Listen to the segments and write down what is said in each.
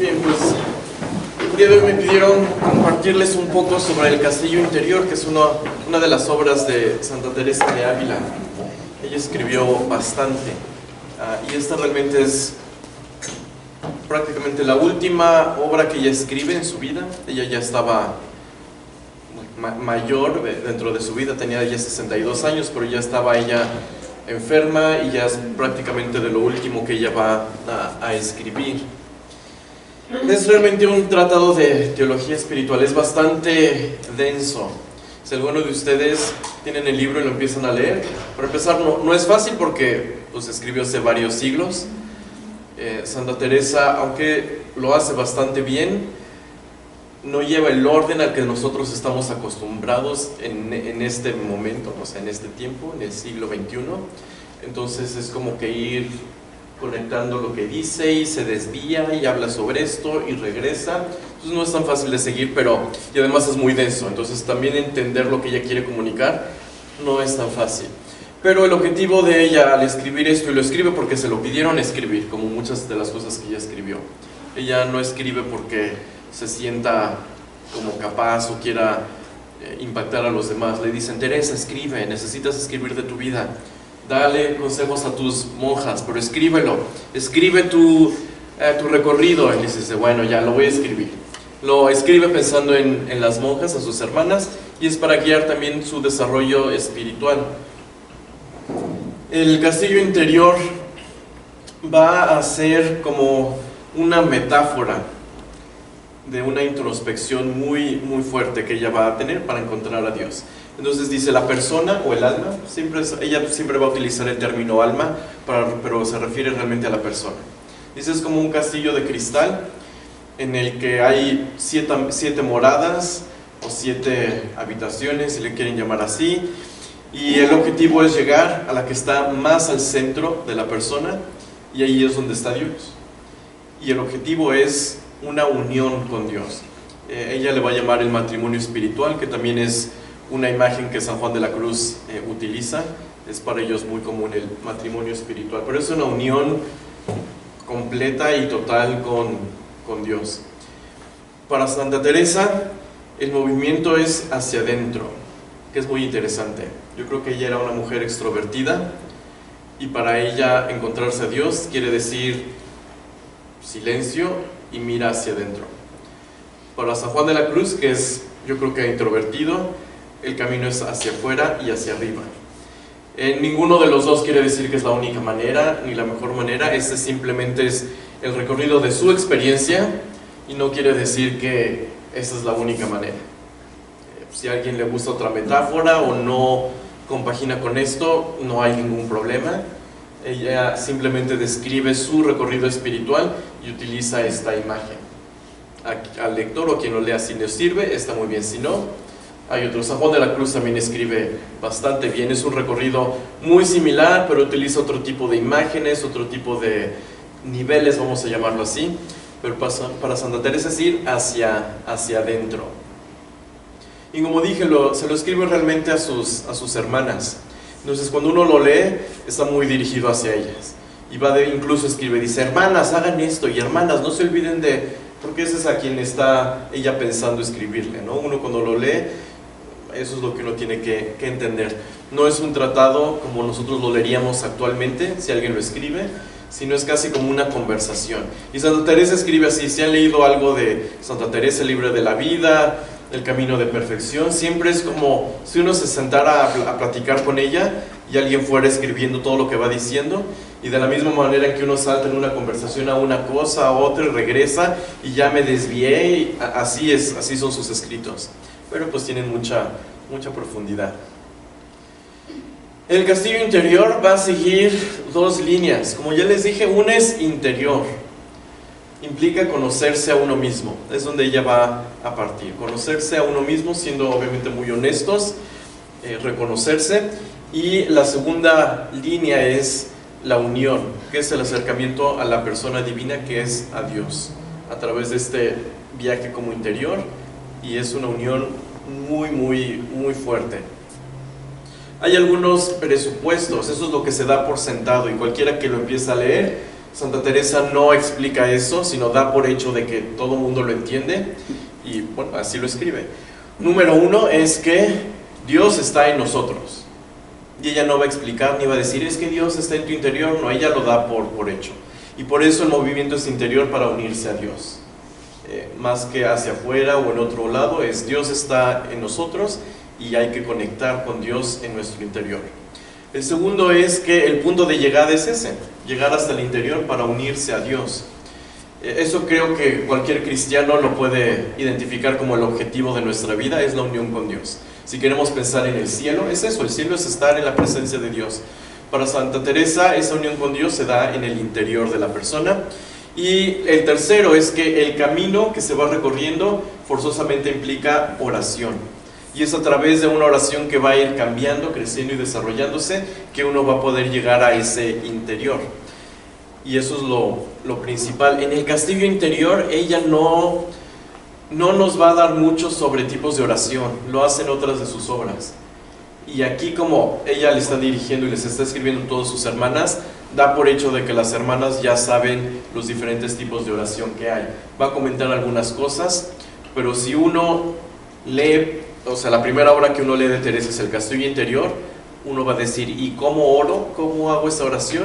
Bien, pues el día de hoy me pidieron compartirles un poco sobre el Castillo Interior, que es una de las obras de Santa Teresa de Ávila. Ella escribió bastante, y esta realmente es prácticamente la última obra que ella escribe en su vida. Ella ya estaba mayor dentro de su vida, tenía ya 62 años, pero ya estaba ella enferma y ya es prácticamente de lo último que ella va a escribir. Es realmente un tratado de teología espiritual, es bastante denso. Si alguno de ustedes tienen el libro y lo empiezan a leer, para empezar no es fácil porque pues, escribió hace varios siglos. Santa Teresa, aunque lo hace bastante bien, no lleva el orden al que nosotros estamos acostumbrados en este momento, o sea, en este tiempo, en el siglo XXI. Entonces es como que ir conectando lo que dice y se desvía y habla sobre esto y regresa. Entonces no es tan fácil de seguir, y además es muy denso. Entonces también entender lo que ella quiere comunicar no es tan fácil. Pero el objetivo de ella al escribir esto, y lo escribe porque se lo pidieron escribir, como muchas de las cosas que ella escribió. Ella no escribe porque se sienta como capaz o quiera impactar a los demás. Le dicen: Teresa, escribe, necesitas escribir de tu vida. Dale consejos a tus monjas, pero escríbelo, escribe tu recorrido. Y dice: bueno, ya lo voy a escribir. Lo escribe pensando en las monjas, en sus hermanas, y es para guiar también su desarrollo espiritual. El Castillo Interior va a ser como una metáfora de una introspección muy, muy fuerte que ella va a tener para encontrar a Dios. Entonces dice la persona o el alma, ella siempre va a utilizar el término alma, pero se refiere realmente a la persona. Dice: es como un castillo de cristal en el que hay siete moradas o 7 habitaciones, si le quieren llamar así, y el objetivo es llegar a la que está más al centro de la persona, y ahí es donde está Dios. Y el objetivo es una unión con Dios. Ella le va a llamar el matrimonio espiritual, que también es una imagen que San Juan de la Cruz utiliza. Es para ellos muy común el matrimonio espiritual, pero es una unión completa y total con Dios. Para Santa Teresa el movimiento es hacia adentro, que es muy interesante. Yo creo que ella era una mujer extrovertida, y para ella encontrarse a Dios quiere decir silencio y mira hacia adentro. Para San Juan de la Cruz, que es, yo creo que introvertido, el camino es hacia afuera y hacia arriba. Ninguno de los dos quiere decir que es la única manera ni la mejor manera. Este simplemente es el recorrido de su experiencia y no quiere decir que esa es la única manera. Si a alguien le gusta otra metáfora o no compagina con esto, no hay ningún problema. Ella simplemente describe su recorrido espiritual y utiliza esta imagen. Al lector o quien lo lea, si le sirve, está muy bien. Si no, hay otro. San Juan de la Cruz también escribe bastante bien. Es un recorrido muy similar, pero utiliza otro tipo de imágenes, otro tipo de niveles, vamos a llamarlo así. Pero para Santa Teresa es ir hacia adentro. Y como dije, se lo escribe realmente a sus hermanas. Entonces cuando uno lo lee, está muy dirigido hacia ellas. Y incluso escribe, dice: hermanas, hagan esto, y hermanas, no se olviden porque ese es a quien está ella pensando escribirle, ¿no? Uno cuando lo lee, eso es lo que uno tiene que entender. No es un tratado como nosotros lo leeríamos actualmente, si alguien lo escribe, sino es casi como una conversación. Y Santa Teresa escribe así. Si han leído algo de Santa Teresa, el libro de la vida, el camino de perfección, siempre es como si uno se sentara a platicar con ella y alguien fuera escribiendo todo lo que va diciendo, y de la misma manera en que uno salta en una conversación a una cosa, a otra, y regresa, y ya me desvié, y así son sus escritos, pero pues tienen mucha profundidad. El Castillo Interior va a seguir 2 líneas. Como ya les dije, una es interior, implica conocerse a uno mismo. Es donde ella va a partir, conocerse a uno mismo, siendo obviamente muy honestos, reconocerse. Y la segunda línea es la unión, que es el acercamiento a la persona divina, que es a Dios, a través de este viaje como interior, y es una unión muy, muy, muy fuerte. Hay algunos presupuestos, eso es lo que se da por sentado, y cualquiera que lo empiece a leer Santa Teresa no explica eso, sino da por hecho de que todo el mundo lo entiende, y bueno, así lo escribe. Número 1 es que Dios está en nosotros, y ella no va a explicar ni va a decir, es que Dios está en tu interior, no, ella lo da por hecho, y por eso el movimiento es interior para unirse a Dios. Más que hacia afuera o en otro lado, es Dios está en nosotros y hay que conectar con Dios en nuestro interior. El segundo es que el punto de llegada es ese, llegar hasta el interior para unirse a Dios. Eso creo que cualquier cristiano lo puede identificar como el objetivo de nuestra vida, es la unión con Dios. Si queremos pensar en el cielo, es eso, el cielo es estar en la presencia de Dios. Para Santa Teresa, esa unión con Dios se da en el interior de la persona. Y el tercero es que el camino que se va recorriendo forzosamente implica oración. Y es a través de una oración que va a ir cambiando, creciendo y desarrollándose, que uno va a poder llegar a ese interior. Y eso es lo principal. En el castillo interior, ella no nos va a dar mucho sobre tipos de oración, lo hacen otras de sus obras. Y aquí, como ella le está dirigiendo y les está escribiendo a todas sus hermanas, da por hecho de que las hermanas ya saben los diferentes tipos de oración que hay. Va a comentar algunas cosas, pero si uno lee, o sea, la primera obra que uno lee de Teresa es el Castillo Interior, uno va a decir, ¿y cómo oro? ¿Cómo hago esta oración?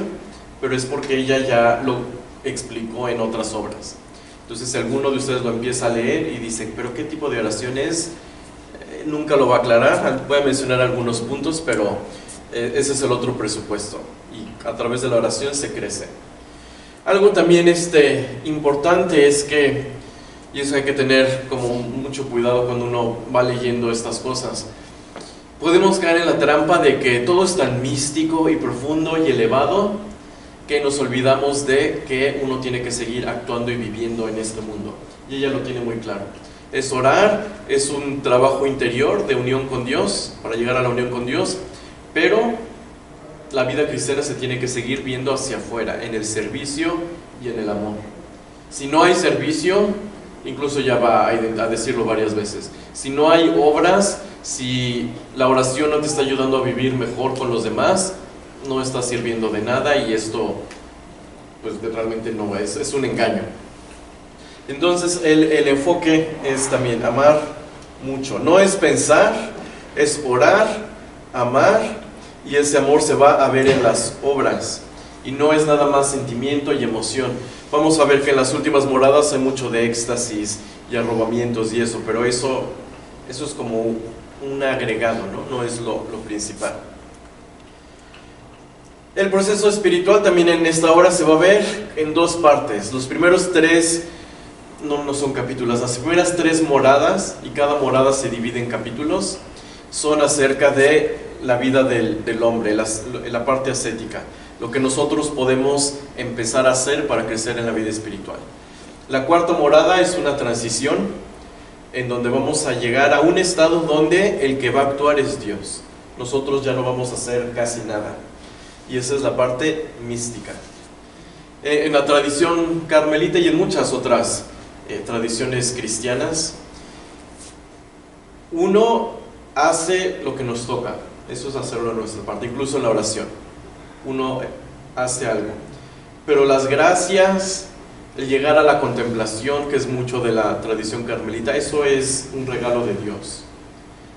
Pero es porque ella ya lo explicó en otras obras. Entonces, si alguno de ustedes lo empieza a leer y dice, ¿pero qué tipo de oración es? Nunca lo va a aclarar. Voy a mencionar algunos puntos, pero ese es el otro presupuesto. Y a través de la oración se crece. Algo también importante es que, y eso hay que tener como mucho cuidado cuando uno va leyendo estas cosas, podemos caer en la trampa de que todo es tan místico y profundo y elevado que nos olvidamos de que uno tiene que seguir actuando y viviendo en este mundo. Y ella lo tiene muy claro. Es orar, es un trabajo interior de unión con Dios, para llegar a la unión con Dios, pero la vida cristiana se tiene que seguir viendo hacia afuera, en el servicio y en el amor. Si no hay servicio, incluso ya va a decirlo varias veces, si no hay obras, si la oración no te está ayudando a vivir mejor con los demás, no está sirviendo de nada, y esto pues realmente no es un engaño. Entonces el enfoque es también amar mucho, no es pensar, es orar, amar, y ese amor se va a ver en las obras y no es nada más sentimiento y emoción. Vamos a ver que en las últimas moradas hay mucho de éxtasis y arrobamientos y eso, pero eso es como un agregado, no es lo principal. El proceso espiritual también en esta obra se va a ver en dos partes. Los primeros tres no son capítulos, las primeras 3 moradas, y cada morada se divide en capítulos, son acerca de la vida del hombre, la parte ascética, lo que nosotros podemos empezar a hacer para crecer en la vida espiritual. La cuarta morada es una transición en donde vamos a llegar a un estado donde el que va a actuar es Dios. Nosotros ya no vamos a hacer casi nada, y esa es la parte mística. En la tradición carmelita y en muchas otras tradiciones cristianas, uno hace lo que nos toca, eso es hacerlo de nuestra parte, incluso en la oración, uno hace algo, pero las gracias, el llegar a la contemplación, que es mucho de la tradición carmelita, eso es un regalo de Dios.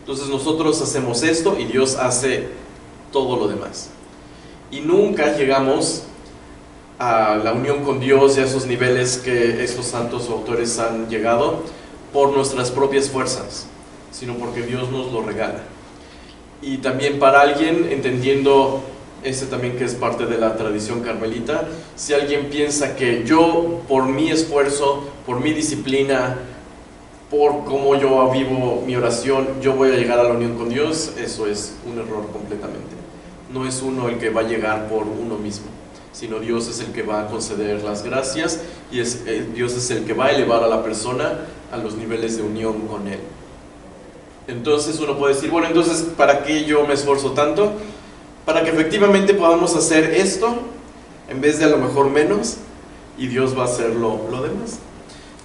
Entonces nosotros hacemos esto y Dios hace todo lo demás, y nunca llegamos a la unión con Dios y a esos niveles que estos santos o autores han llegado por nuestras propias fuerzas, sino porque Dios nos lo regala. Y también para alguien, entendiendo también que es parte de la tradición carmelita, si alguien piensa que yo, por mi esfuerzo, por mi disciplina, por cómo yo vivo mi oración, yo voy a llegar a la unión con Dios, eso es un error completamente. No es uno el que va a llegar por uno mismo, sino Dios es el que va a conceder las gracias, y Dios es el que va a elevar a la persona a los niveles de unión con Él. Entonces uno puede decir, bueno, entonces ¿para qué yo me esfuerzo tanto? Para que efectivamente podamos hacer esto en vez de a lo mejor menos, y Dios va a hacer lo demás.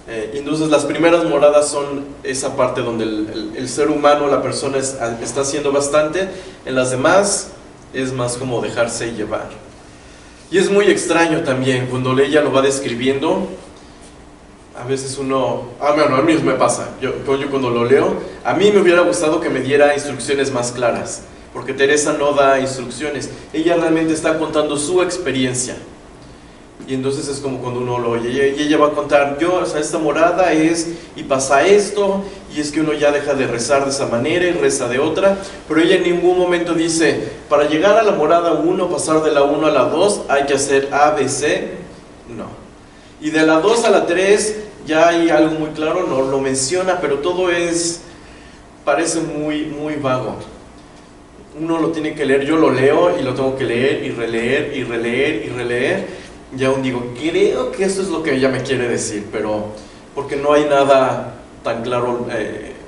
Entonces las primeras moradas son esa parte donde el ser humano, la persona está haciendo bastante. En las demás es más como dejarse llevar. Y es muy extraño también cuando ella lo va describiendo. A veces uno, bueno, a mí me pasa, yo cuando lo leo, a mí me hubiera gustado que me diera instrucciones más claras, porque Teresa no da instrucciones, ella realmente está contando su experiencia. Y entonces es como cuando uno lo oye, y ella va a contar, esta morada es, y pasa esto, y es que uno ya deja de rezar de esa manera y reza de otra, pero ella en ningún momento dice, para llegar a la morada 1, pasar de la 1 a la 2, hay que hacer A, B, C, no. Y de la 2 a la 3, ya hay algo muy claro, no lo menciona, pero todo parece muy, muy vago. Uno lo tiene que leer, yo lo leo y lo tengo que leer y releer y releer y releer. Y aún digo, creo que esto es lo que ella me quiere decir, pero porque no hay nada tan claro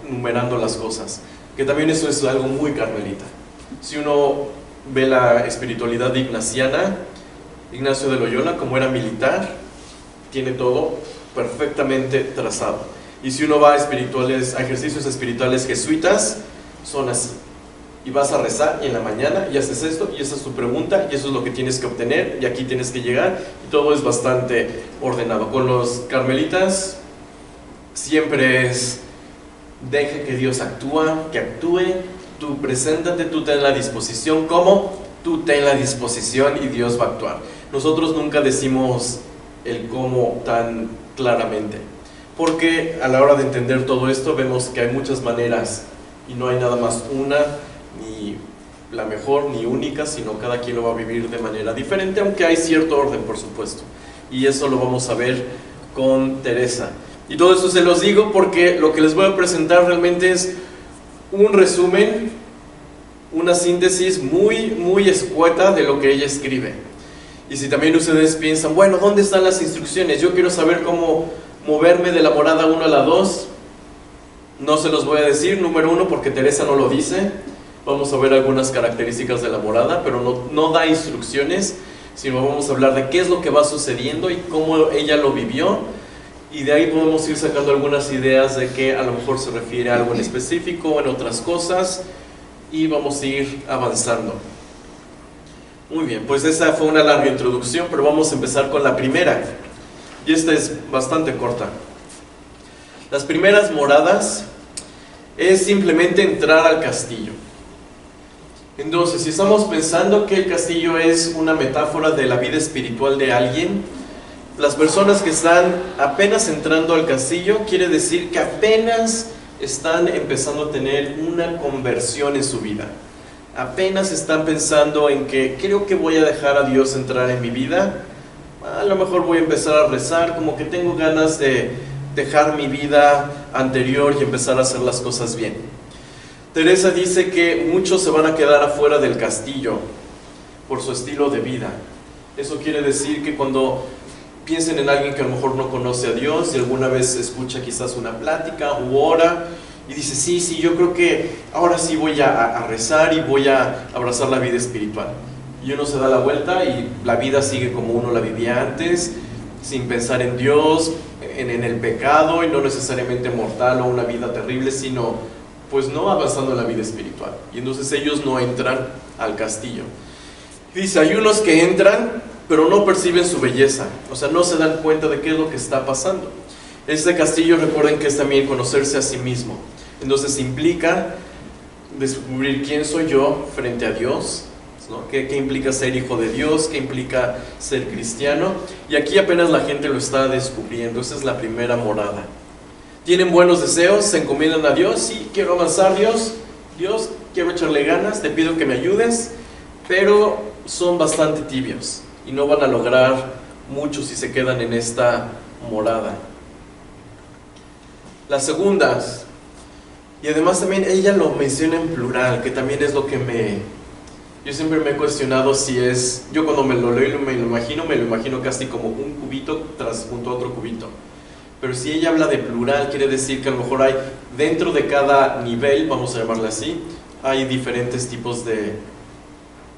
numerando las cosas. Que también eso es algo muy carmelita. Si uno ve la espiritualidad ignaciana, Ignacio de Loyola, como era militar, tiene todo perfectamente trazado. Y si uno va a ejercicios espirituales jesuitas, son así. Y vas a rezar y en la mañana y haces esto y esa es tu pregunta y eso es lo que tienes que obtener y aquí tienes que llegar y todo es bastante ordenado. Con los carmelitas siempre es deja que Dios que actúe, tú preséntate, tú ten la disposición. ¿Cómo? Tú ten la disposición y Dios va a actuar. Nosotros nunca decimos el cómo tan claramente, porque a la hora de entender todo esto vemos que hay muchas maneras y no hay nada más una, ni la mejor ni única, sino cada quien lo va a vivir de manera diferente, aunque hay cierto orden, por supuesto, y eso lo vamos a ver con Teresa. Y todo eso se los digo porque lo que les voy a presentar realmente es un resumen, una síntesis muy, muy escueta de lo que ella escribe. Y si también ustedes piensan, bueno, ¿dónde están las instrucciones? Yo quiero saber cómo moverme de la morada 1 a la 2. No se los voy a decir, número 1, porque Teresa no lo dice. Vamos a ver algunas características de la morada, pero no da instrucciones, sino vamos a hablar de qué es lo que va sucediendo y cómo ella lo vivió. Y de ahí podemos ir sacando algunas ideas de que a lo mejor se refiere a algo en específico o en otras cosas. Y vamos a ir avanzando. Muy bien, pues esa fue una larga introducción, pero vamos a empezar con la primera. Y esta es bastante corta. Las primeras moradas es simplemente entrar al castillo. Entonces, si estamos pensando que el castillo es una metáfora de la vida espiritual de alguien, las personas que están apenas entrando al castillo, quiere decir que apenas están empezando a tener una conversión en su vida. Apenas están pensando en que creo que voy a dejar a Dios entrar en mi vida. A lo mejor voy a empezar a rezar, como que tengo ganas de dejar mi vida anterior y empezar a hacer las cosas bien. Teresa dice que muchos se van a quedar afuera del castillo por su estilo de vida. Eso quiere decir que cuando piensen en alguien que a lo mejor no conoce a Dios y alguna vez escucha quizás una plática u ora y dice, sí, yo creo que ahora sí voy a rezar y voy a abrazar la vida espiritual. Y uno se da la vuelta y la vida sigue como uno la vivía antes, sin pensar en Dios, en el pecado, y no necesariamente mortal o una vida terrible, sino pues no avanzando en la vida espiritual. Y entonces ellos no entran al castillo. Dice, hay unos que entran, pero no perciben su belleza, o sea, no se dan cuenta de qué es lo que está pasando. Este castillo, recuerden que es también conocerse a sí mismo. Entonces implica descubrir quién soy yo frente a Dios, ¿no? ¿Qué implica ser hijo de Dios? ¿Qué implica ser cristiano? Y aquí apenas la gente lo está descubriendo. Esa es la primera morada. ¿Tienen buenos deseos? ¿Se encomiendan a Dios? Sí, quiero avanzar, Dios, quiero echarle ganas, te pido que me ayudes, pero son bastante tibios y no van a lograr mucho si se quedan en esta morada. Las segundas, y además también ella lo menciona en plural, que también es lo que yo siempre me he cuestionado si es, yo cuando me lo leo y me lo imagino casi como un cubito junto a otro cubito. Pero si ella habla de plural, quiere decir que a lo mejor hay, dentro de cada nivel, vamos a llamarle así, hay diferentes tipos de,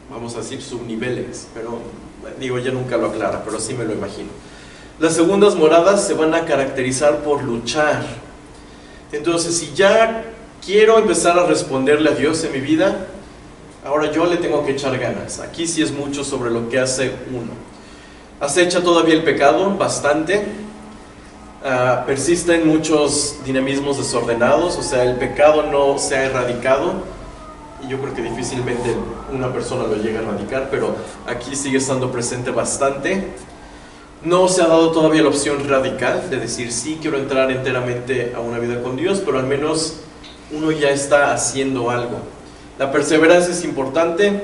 vamos a decir, subniveles, pero digo, ella nunca lo aclara, pero así me lo imagino. Las segundas moradas se van a caracterizar por luchar. Entonces, si ya quiero empezar a responderle a Dios en mi vida, ahora yo le tengo que echar ganas. Aquí sí es mucho sobre lo que hace uno. Acecha todavía el pecado bastante. Persisten muchos dinamismos desordenados, o sea, el pecado no se ha erradicado, y yo creo que difícilmente una persona lo llega a erradicar, pero aquí sigue estando presente bastante. No se ha dado todavía la opción radical de decir sí, quiero entrar enteramente a una vida con Dios, pero al menos uno ya está haciendo algo. La perseverancia es importante.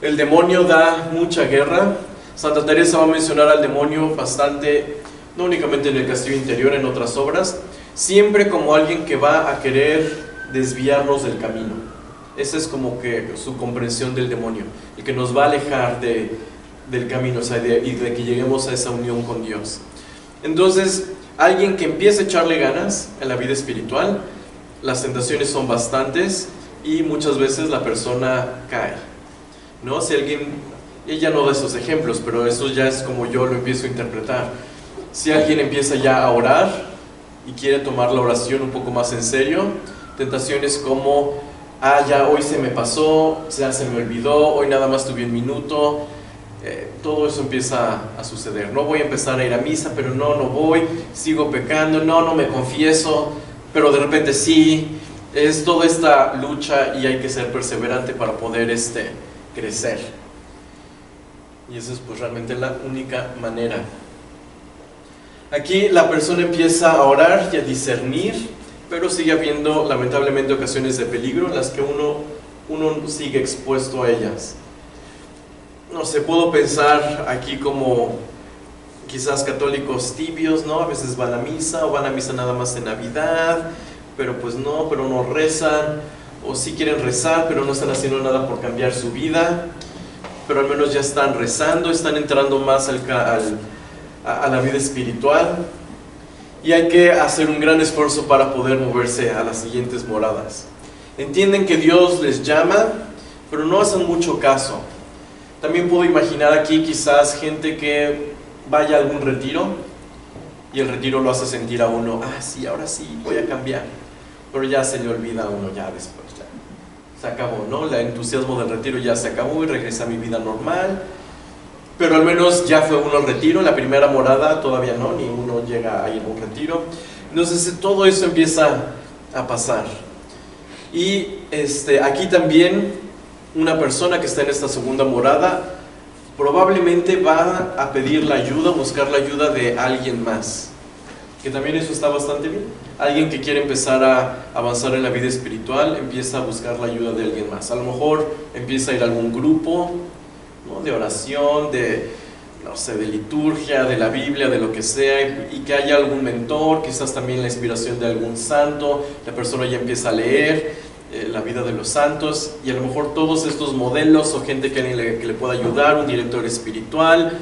El demonio da mucha guerra. Santa Teresa va a mencionar al demonio bastante, no únicamente en el castillo interior, en otras obras, siempre como alguien que va a querer desviarnos del camino. Esa es como que su comprensión del demonio, el que nos va a alejar del camino, o sea, y de que lleguemos a esa unión con Dios. Entonces, alguien que empiece a echarle ganas en la vida espiritual, las tentaciones son bastantes y muchas veces la persona cae, ¿no? Si alguien, ella no da esos ejemplos, pero eso ya es como yo lo empiezo a interpretar. Si alguien empieza ya a orar y quiere tomar la oración un poco más en serio, tentaciones como, ya hoy se me pasó, ya se me olvidó, hoy nada más tuve un minuto, todo eso empieza a suceder. No voy a empezar a ir a misa, pero no voy, sigo pecando, no me confieso, pero de repente sí. Es toda esta lucha y hay que ser perseverante para poder crecer. Y esa es pues realmente la única manera. Aquí la persona empieza a orar y a discernir, pero sigue habiendo lamentablemente ocasiones de peligro en las que uno sigue expuesto a ellas. No sé, puedo pensar aquí como quizás católicos tibios, ¿no? A veces van a misa o van a misa nada más en Navidad, pero no rezan, o sí quieren rezar, pero no están haciendo nada por cambiar su vida, pero al menos ya están rezando, están entrando más a la vida espiritual, y hay que hacer un gran esfuerzo para poder moverse a las siguientes moradas. Entienden que Dios les llama, pero no hacen mucho caso. También puedo imaginar aquí quizás gente que vaya a algún retiro, y el retiro lo hace sentir a uno, sí, ahora sí, voy a cambiar, pero ya se le olvida a uno ya después, ya se acabó, ¿no? El entusiasmo del retiro ya se acabó y regresa a mi vida normal. Pero al menos ya fue uno al retiro, la primera morada todavía no, ni uno llega a ir a un retiro. Entonces todo eso empieza a pasar. Y aquí también una persona que está en esta segunda morada probablemente va a pedir la ayuda, buscar la ayuda de alguien más. Que también eso está bastante bien. Alguien que quiere empezar a avanzar en la vida espiritual empieza a buscar la ayuda de alguien más. A lo mejor empieza a ir a algún grupo, ¿no? De oración, de liturgia, de la Biblia, de lo que sea, y que haya algún mentor, quizás también la inspiración de algún santo. La persona ya empieza a leer la vida de los santos, y a lo mejor todos estos modelos o gente que le pueda ayudar, un director espiritual,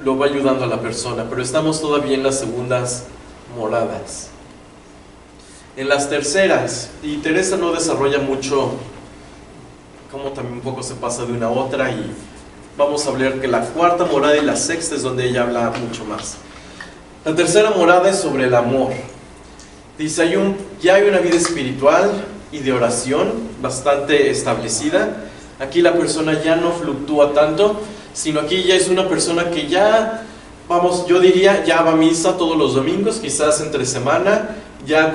lo va ayudando a la persona. Pero estamos todavía en las segundas moradas. En las terceras, y Teresa no desarrolla mucho como también un poco se pasa de una a otra, y vamos a hablar que la cuarta morada y la sexta es donde ella habla mucho más. La tercera morada es sobre el amor. Dice, ya hay una vida espiritual y de oración bastante establecida. Aquí la persona ya no fluctúa tanto, sino aquí ya es una persona que ya, yo diría, ya va a misa todos los domingos, quizás entre semana, ya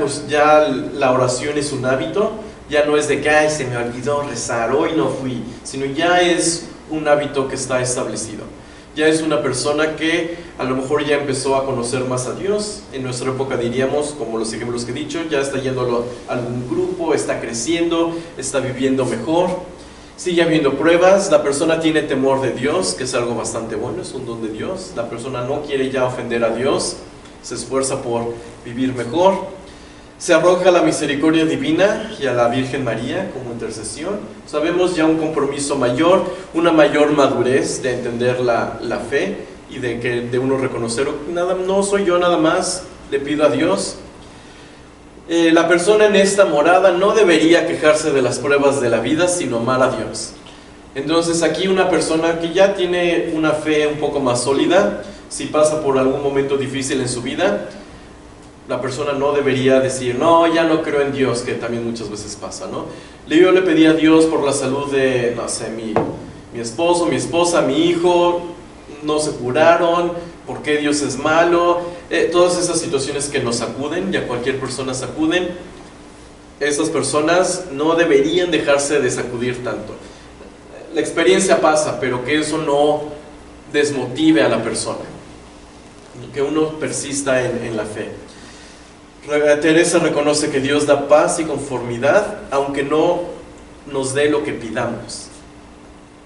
la oración es un hábito. Ya no es de que, se me olvidó rezar, hoy no fui, sino ya es un hábito que está establecido. Ya es una persona que a lo mejor ya empezó a conocer más a Dios. En nuestra época diríamos, como los ejemplos que he dicho, ya está yendo a algún grupo, está creciendo, está viviendo mejor. Sigue habiendo pruebas, la persona tiene temor de Dios, que es algo bastante bueno, es un don de Dios. La persona no quiere ya ofender a Dios, se esfuerza por vivir mejor. Se arroja a la misericordia divina y a la Virgen María como intercesión. Sabemos ya un compromiso mayor, una mayor madurez de entender la fe y de uno reconocer, no soy yo nada más, le pido a Dios. La persona en esta morada no debería quejarse de las pruebas de la vida, sino amar a Dios. Entonces aquí una persona que ya tiene una fe un poco más sólida, si pasa por algún momento difícil en su vida, la persona no debería decir, no, ya no creo en Dios, que también muchas veces pasa, ¿no? Yo le pedí a Dios por la salud de, no sé, mi esposo, mi esposa, mi hijo, no se curaron, ¿por qué Dios es malo? Todas esas situaciones que nos sacuden, y a cualquier persona sacuden, esas personas no deberían dejarse de sacudir tanto. La experiencia pasa, pero que eso no desmotive a la persona, que uno persista en la fe. Teresa reconoce que Dios da paz y conformidad, aunque no nos dé lo que pidamos.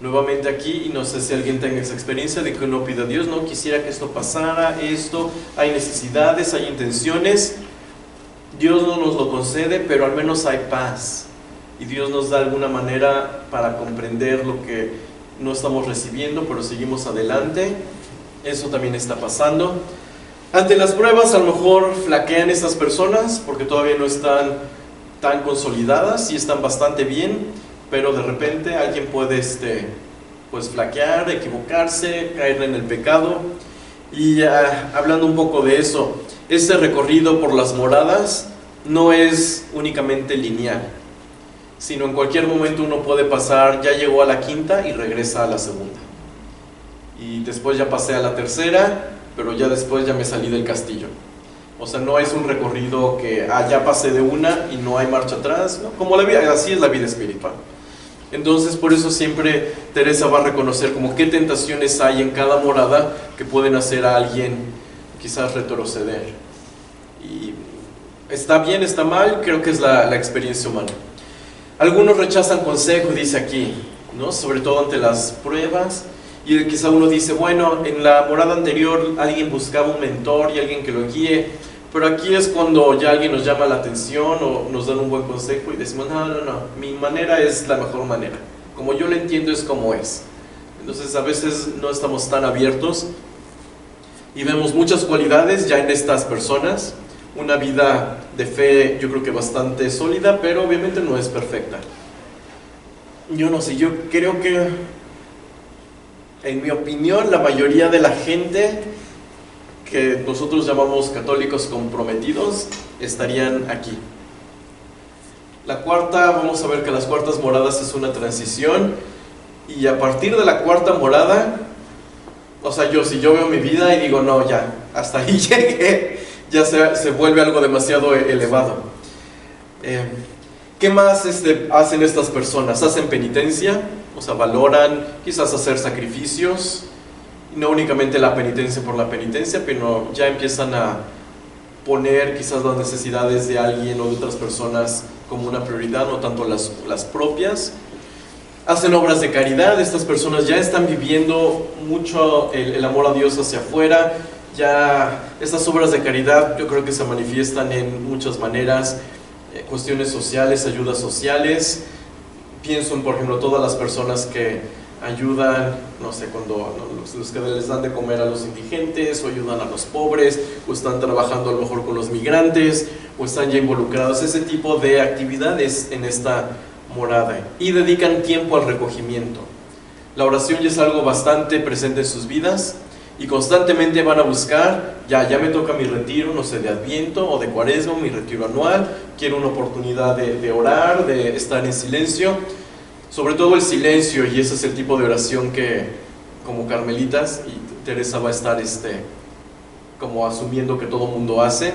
Nuevamente aquí, y no sé si alguien tenga esa experiencia de que uno pide a Dios, no quisiera que esto pasara, esto, hay necesidades, hay intenciones, Dios no nos lo concede, pero al menos hay paz, y Dios nos da alguna manera para comprender lo que no estamos recibiendo, pero seguimos adelante. Eso también está pasando. Ante las pruebas a lo mejor flaquean esas personas porque todavía no están tan consolidadas y están bastante bien, pero de repente alguien puede pues flaquear, equivocarse, caer en el pecado. Y hablando un poco de eso, este recorrido por las moradas no es únicamente lineal, sino en cualquier momento uno puede pasar, ya llegó a la quinta y regresa a la segunda, y después ya pasé a la tercera, pero ya después ya me salí del castillo. O sea, no es un recorrido que ya pasé de una y no hay marcha atrás, ¿no? Como la vida, así es la vida espiritual. Entonces, por eso siempre Teresa va a reconocer como qué tentaciones hay en cada morada que pueden hacer a alguien quizás retroceder. Y está bien, está mal, creo que es la experiencia humana. Algunos rechazan consejo, dice aquí, ¿no? Sobre todo ante las pruebas. Y quizá uno dice, bueno, en la morada anterior alguien buscaba un mentor y alguien que lo guíe, pero aquí es cuando ya alguien nos llama la atención o nos dan un buen consejo y decimos, no, mi manera es la mejor manera, como yo lo entiendo es como es. Entonces a veces no estamos tan abiertos y vemos muchas cualidades ya en estas personas, una vida de fe yo creo que bastante sólida, pero obviamente no es perfecta. Yo no sé, yo creo que, en mi opinión, la mayoría de la gente que nosotros llamamos católicos comprometidos estarían aquí. La cuarta, vamos a ver que las cuartas moradas es una transición, y a partir de la cuarta morada, o sea, si yo veo mi vida y digo, no, ya, hasta ahí llegué, ya se vuelve algo demasiado elevado. ¿Qué más hacen estas personas? Hacen penitencia, o sea, valoran quizás hacer sacrificios, no únicamente la penitencia por la penitencia, pero ya empiezan a poner quizás las necesidades de alguien o de otras personas como una prioridad, no tanto las propias. Hacen obras de caridad, estas personas ya están viviendo mucho el amor a Dios hacia afuera. Ya estas obras de caridad yo creo que se manifiestan en muchas maneras, cuestiones sociales, ayudas sociales. Pienso en, por ejemplo, todas las personas que ayudan, no sé, cuando los que les dan de comer a los indigentes, o ayudan a los pobres, o están trabajando a lo mejor con los migrantes, o están ya involucrados, ese tipo de actividades en esta morada, y dedican tiempo al recogimiento. La oración ya es algo bastante presente en sus vidas, y constantemente van a buscar, ya me toca mi retiro, no sé, de Adviento o de Cuaresma, mi retiro anual, quiero una oportunidad de orar, de estar en silencio, sobre todo el silencio, y ese es el tipo de oración que, como carmelitas, y Teresa va a estar como asumiendo que todo mundo hace,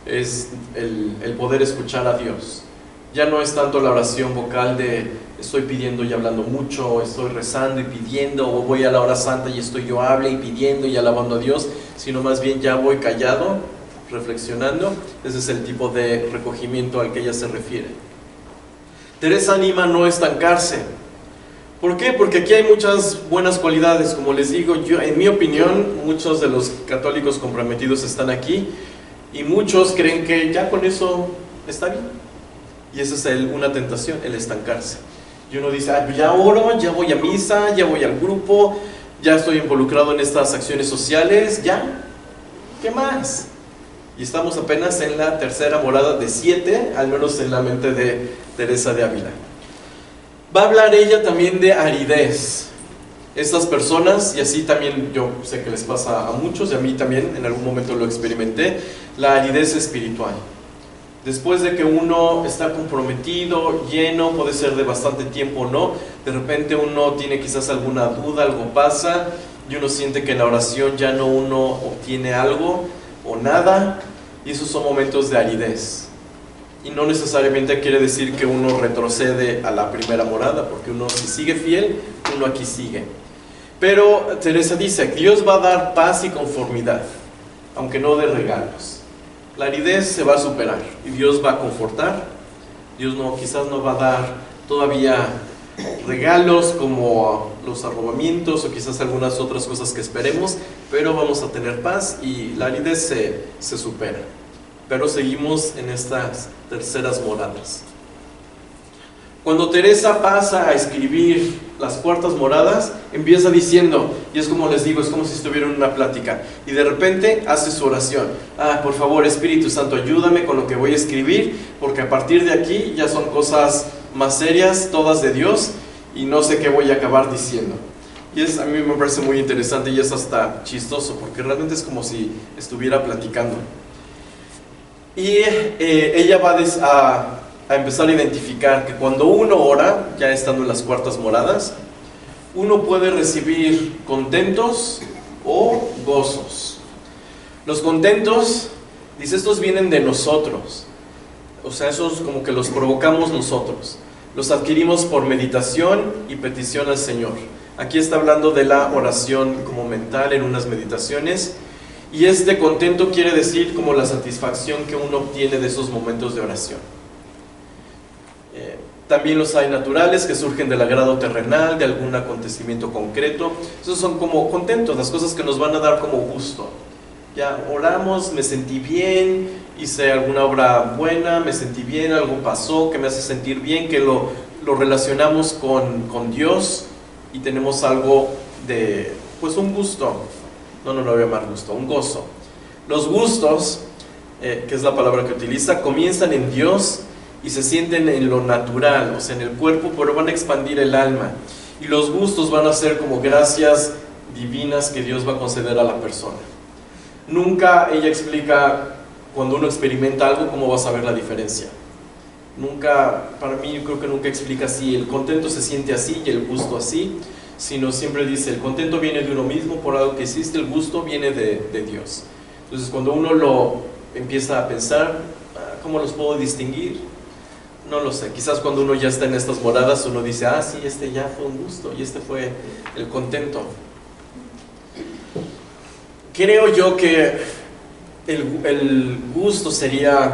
es el poder escuchar a Dios. Ya no es tanto la oración vocal de estoy pidiendo y hablando mucho, o estoy rezando y pidiendo, o voy a la hora santa y estoy yo hable y pidiendo y alabando a Dios, sino más bien ya voy callado, reflexionando. Ese es el tipo de recogimiento al que ella se refiere. Teresa anima a no estancarse. ¿Por qué? Porque aquí hay muchas buenas cualidades. Como les digo, en mi opinión, muchos de los católicos comprometidos están aquí, y muchos creen que ya con eso está bien. Y esa es una tentación, el estancarse. Y uno dice, ya oro, ya voy a misa, ya voy al grupo, ya estoy involucrado en estas acciones sociales, ya, ¿qué más? Y estamos apenas en la tercera morada de 7, al menos en la mente de Teresa de Ávila. Va a hablar ella también de aridez. Estas personas, y así también yo sé que les pasa a muchos, y a mí también en algún momento lo experimenté, la aridez espiritual. Después de que uno está comprometido, lleno, puede ser de bastante tiempo o no, de repente uno tiene quizás alguna duda, algo pasa, y uno siente que en la oración ya no uno obtiene algo o nada, y esos son momentos de aridez. Y no necesariamente quiere decir que uno retrocede a la primera morada, porque uno, si sigue fiel, uno aquí sigue. Pero Teresa dice, Dios va a dar paz y conformidad, aunque no de regalos. La aridez se va a superar y Dios va a confortar. Dios quizás no va a dar todavía regalos como los arrobamientos o quizás algunas otras cosas que esperemos, pero vamos a tener paz y la aridez se supera. Pero seguimos en estas terceras moradas. Cuando Teresa pasa a escribir las cuartas moradas, empieza diciendo, y es como les digo, es como si estuviera en una plática, y de repente hace su oración. Por favor, Espíritu Santo, ayúdame con lo que voy a escribir, porque a partir de aquí ya son cosas más serias, todas de Dios, y no sé qué voy a acabar diciendo. Y a mí me parece muy interesante y es hasta chistoso, porque realmente es como si estuviera platicando. Y ella va a empezar a identificar que cuando uno ora, ya estando en las cuartas moradas, uno puede recibir contentos o gozos. Los contentos, dice, estos vienen de nosotros, o sea, esos como que los provocamos nosotros, los adquirimos por meditación y petición al Señor. Aquí está hablando de la oración como mental en unas meditaciones, y este contento quiere decir como la satisfacción que uno obtiene de esos momentos de oración. También los hay naturales que surgen del agrado terrenal, de algún acontecimiento concreto. Esos son como contentos, las cosas que nos van a dar como gusto. Ya oramos, me sentí bien, hice alguna obra buena, me sentí bien, algo pasó que me hace sentir bien, que lo relacionamos con Dios y tenemos algo de, pues un gusto. No lo voy a llamar gusto, un gozo. Los gustos, que es la palabra que utiliza, comienzan en Dios y se sienten en lo natural, o sea, en el cuerpo, pero van a expandir el alma. Y los gustos van a ser como gracias divinas que Dios va a conceder a la persona. Nunca ella explica, cuando uno experimenta algo, cómo va a saber la diferencia. Nunca, para mí, yo creo que nunca explica si el contento se siente así y el gusto así, sino siempre dice, el contento viene de uno mismo por algo que hiciste, el gusto viene de Dios. Entonces, cuando uno lo empieza a pensar, ¿cómo los puedo distinguir? No lo sé, quizás cuando uno ya está en estas moradas uno dice, sí, este ya fue un gusto y este fue el contento. Creo yo que el gusto sería,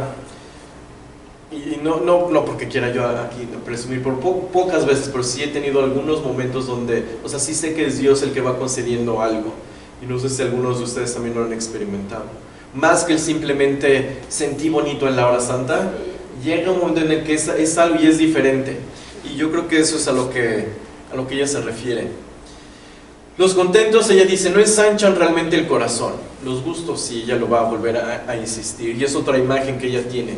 y no porque quiera yo aquí presumir por pocas veces, pero sí he tenido algunos momentos donde, o sea, sí sé que es Dios el que va concediendo algo, y no sé si algunos de ustedes también lo han experimentado. Más que el simplemente sentí bonito en la hora santa, llega un momento en el que es algo y es diferente. Y yo creo que eso es a lo que ella se refiere. Los contentos, ella dice, no ensanchan realmente el corazón. Los gustos sí, ella lo va a volver a insistir. Y es otra imagen que ella tiene.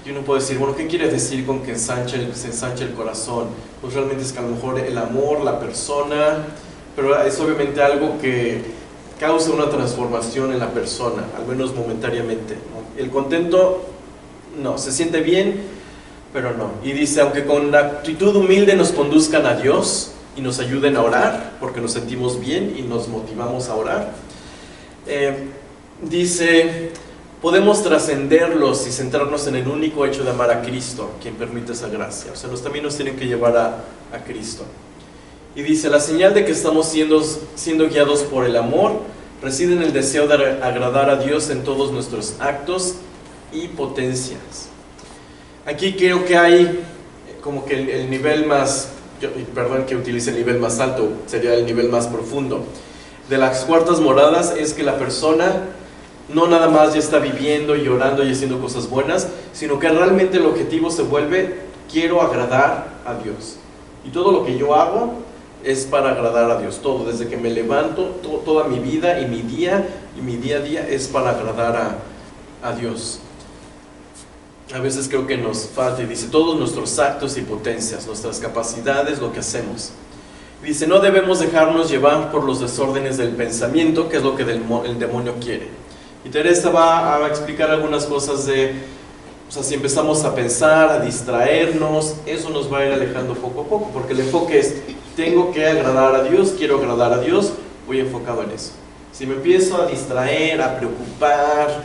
Y uno puede decir, bueno, ¿qué quiere decir con que se ensancha el corazón? Pues realmente es que a lo mejor el amor, la persona, pero es obviamente algo que causa una transformación en la persona, al menos momentáneamente, ¿no? El contento, no, se siente bien, pero no. Y dice, aunque con la actitud humilde nos conduzcan a Dios y nos ayuden a orar, porque nos sentimos bien y nos motivamos a orar, dice, podemos trascenderlos y centrarnos en el único hecho de amar a Cristo, quien permite esa gracia. O sea, los caminos tienen que llevar a Cristo. Y dice, la señal de que estamos siendo guiados por el amor reside en el deseo de agradar a Dios en todos nuestros actos y potencias. Aquí creo que hay como que el nivel más, perdón que utilice el nivel más alto, sería el nivel más profundo de las cuartas moradas, es que la persona no nada más ya está viviendo y orando y haciendo cosas buenas, sino que realmente el objetivo se vuelve, quiero agradar a Dios. Y todo lo que yo hago es para agradar a Dios, todo, desde que me levanto, toda mi vida y mi día a día es para agradar a Dios. A veces creo que nos falta, y dice, todos nuestros actos y potencias, nuestras capacidades, lo que hacemos. Dice, no debemos dejarnos llevar por los desórdenes del pensamiento, que es lo que el demonio quiere. Y Teresa va a explicar algunas cosas o sea, si empezamos a pensar, a distraernos, eso nos va a ir alejando poco a poco, porque el enfoque es, tengo que agradar a Dios, quiero agradar a Dios, voy enfocado en eso. Si me empiezo a distraer, a preocupar,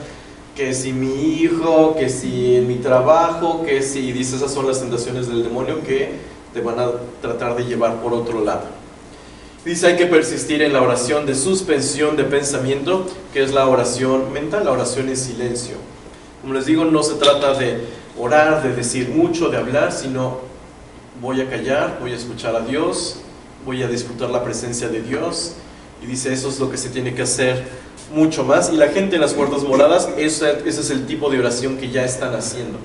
que si mi hijo, que si en mi trabajo, que si, dice, esas son las tentaciones del demonio que te van a tratar de llevar por otro lado. Dice, hay que persistir en la oración de suspensión de pensamiento, que es la oración mental, la oración en silencio. Como les digo, no se trata de orar, de decir mucho, de hablar, sino voy a callar, voy a escuchar a Dios, voy a disfrutar la presencia de Dios. Y dice, eso es lo que se tiene que hacer mucho más. Y la gente en las puertas moradas, ese es el tipo de oración que ya están haciendo.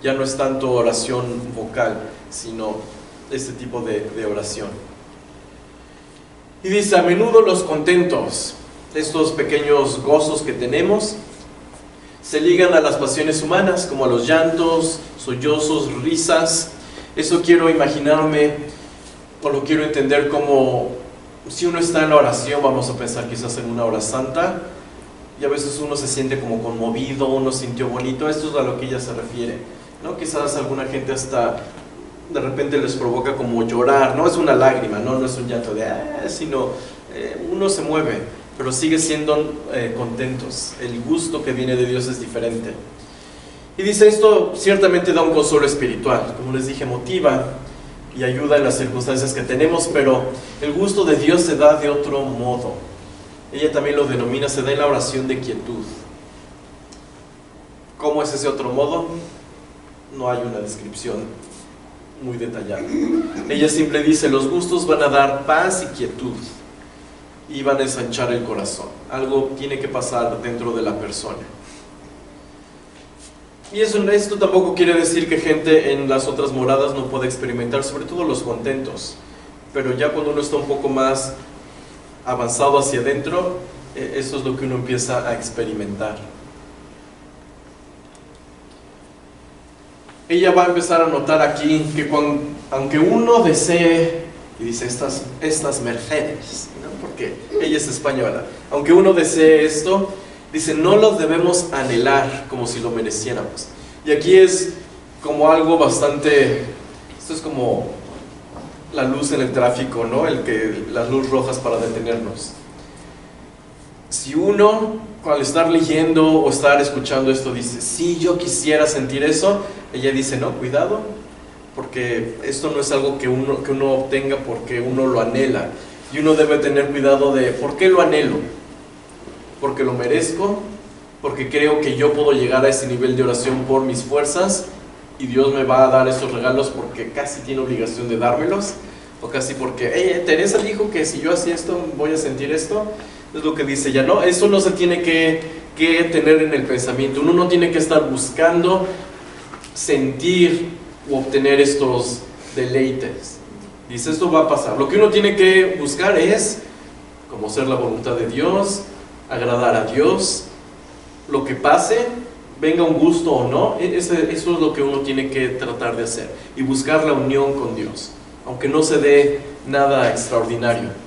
Ya no es tanto oración vocal, sino este tipo de oración. Y dice, a menudo los contentos, estos pequeños gozos que tenemos, se ligan a las pasiones humanas, como a los llantos, sollozos, risas. Eso quiero imaginarme, o lo quiero entender como, si uno está en la oración, vamos a pensar quizás en una hora santa, y a veces uno se siente como conmovido, uno sintió bonito, esto es a lo que ella se refiere, ¿no? Quizás alguna gente hasta de repente les provoca como llorar, no es una lágrima, no es un llanto de sino uno se mueve, pero sigue siendo contentos. El gusto que viene de Dios es diferente. Y dice, esto ciertamente da un consuelo espiritual, como les dije, motiva y ayuda en las circunstancias que tenemos, pero el gusto de Dios se da de otro modo. Ella también lo denomina, se da en la oración de quietud. ¿Cómo es ese otro modo? No hay una descripción muy detallada. Ella siempre dice, los gustos van a dar paz y quietud y van a ensanchar el corazón. Algo tiene que pasar dentro de la persona. Y esto tampoco quiere decir que gente en las otras moradas no pueda experimentar, sobre todo los contentos, pero ya cuando uno está un poco más avanzado hacia adentro, eso es lo que uno empieza a experimentar. Ella va a empezar a notar aquí que aunque uno desee, y dice estas mercedes, ¿no? Porque ella es española, aunque uno desee esto, dice, no lo debemos anhelar como si lo mereciéramos. Y aquí es como algo bastante, esto es como la luz en el tráfico, ¿no? Las luces rojas para detenernos. Si uno, al estar leyendo o estar escuchando esto, dice, sí, yo quisiera sentir eso, ella dice, no, cuidado, porque esto no es algo que uno obtenga porque uno lo anhela. Y uno debe tener cuidado de, ¿por qué lo anhelo? Porque lo merezco, porque creo que yo puedo llegar a ese nivel de oración por mis fuerzas y Dios me va a dar esos regalos porque casi tiene obligación de dármelos, o casi porque, Teresa dijo que si yo hacía esto voy a sentir esto. Es lo que dice ella, ¿no? Eso no se tiene que tener en el pensamiento. Uno no tiene que estar buscando sentir u obtener estos deleites. Dice, esto va a pasar. Lo que uno tiene que buscar es conocer la voluntad de Dios, agradar a Dios. Lo que pase, venga un gusto o no, eso es lo que uno tiene que tratar de hacer. Y buscar la unión con Dios, aunque no se dé nada extraordinario.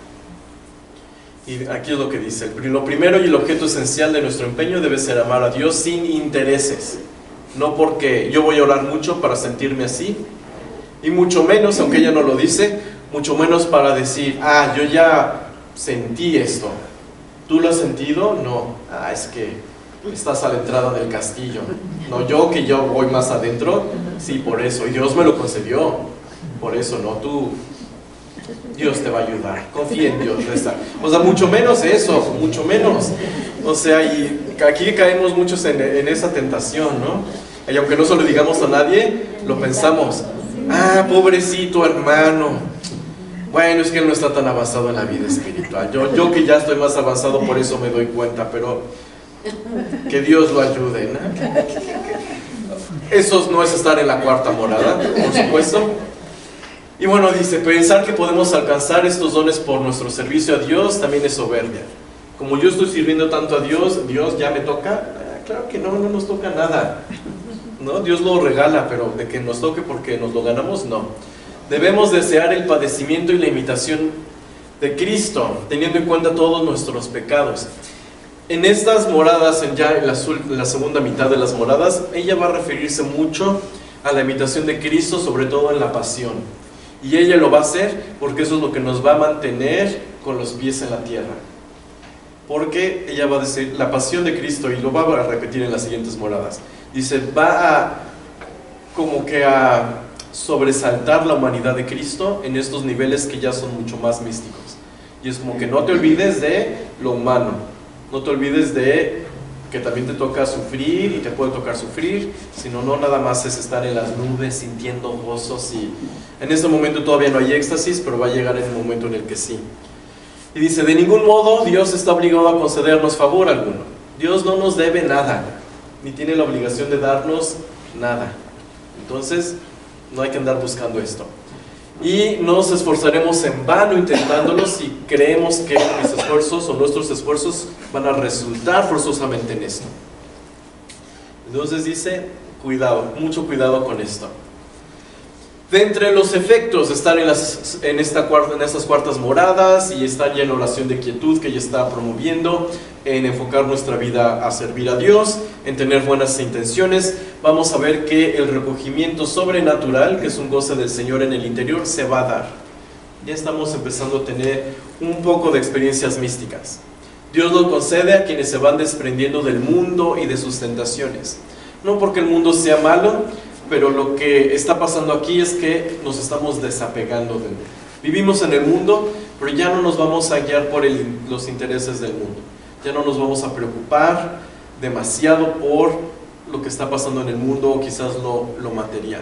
Y aquí es lo que dice, lo primero y el objeto esencial de nuestro empeño debe ser amar a Dios sin intereses, no porque yo voy a orar mucho para sentirme así, y mucho menos, aunque ella no lo dice, mucho menos para decir, yo ya sentí esto. ¿Tú lo has sentido? No. Es que estás a la entrada del castillo. No, yo voy más adentro, sí, por eso, y Dios me lo concedió, por eso, no, Dios te va a ayudar, confía en Dios, reza. O sea, mucho menos eso, mucho menos. O sea, y aquí caemos muchos en esa tentación, ¿no? Y aunque no se lo digamos a nadie, lo pensamos, pobrecito hermano, bueno, es que él no está tan avanzado en la vida espiritual. Yo que ya estoy más avanzado, por eso me doy cuenta, pero que Dios lo ayude, ¿no? Eso no es estar en la cuarta morada, por supuesto. Y bueno, dice, pensar que podemos alcanzar estos dones por nuestro servicio a Dios también es soberbia. Como yo estoy sirviendo tanto a Dios, ¿Dios ya me toca? Claro que no nos toca nada, ¿no? Dios lo regala, pero de que nos toque porque nos lo ganamos, no. Debemos desear el padecimiento y la imitación de Cristo, teniendo en cuenta todos nuestros pecados. En estas moradas, en la segunda mitad de las moradas, ella va a referirse mucho a la imitación de Cristo, sobre todo en la pasión. Y ella lo va a hacer porque eso es lo que nos va a mantener con los pies en la tierra. Porque ella va a decir la pasión de Cristo, y lo va a repetir en las siguientes moradas. Dice, va como que a sobresaltar la humanidad de Cristo en estos niveles que ya son mucho más místicos. Y es como que no te olvides de lo humano, no te olvides de que también te toca sufrir y te puede tocar sufrir, sino no nada más es estar en las nubes sintiendo gozos. Y en este momento todavía no hay éxtasis, pero va a llegar en el momento en el que sí. Y dice, de ningún modo Dios está obligado a concedernos favor alguno. Dios no nos debe nada, ni tiene la obligación de darnos nada. Entonces no hay que andar buscando esto. Y nos esforzaremos en vano intentándolo si creemos que mis esfuerzos o nuestros esfuerzos van a resultar forzosamente en esto. Entonces dice, cuidado, mucho cuidado con esto. De entre los efectos de estar en estas cuartas moradas y estar ya en oración de quietud que ella está promoviendo, en enfocar nuestra vida a servir a Dios, en tener buenas intenciones, vamos a ver que el recogimiento sobrenatural, que es un goce del Señor en el interior, se va a dar. Ya estamos empezando a tener un poco de experiencias místicas. Dios lo concede a quienes se van desprendiendo del mundo y de sus tentaciones. No porque el mundo sea malo, pero lo que está pasando aquí es que nos estamos desapegando de él. Vivimos en el mundo, pero ya no nos vamos a guiar por los intereses del mundo. Ya no nos vamos a preocupar demasiado por lo que está pasando en el mundo o quizás lo material.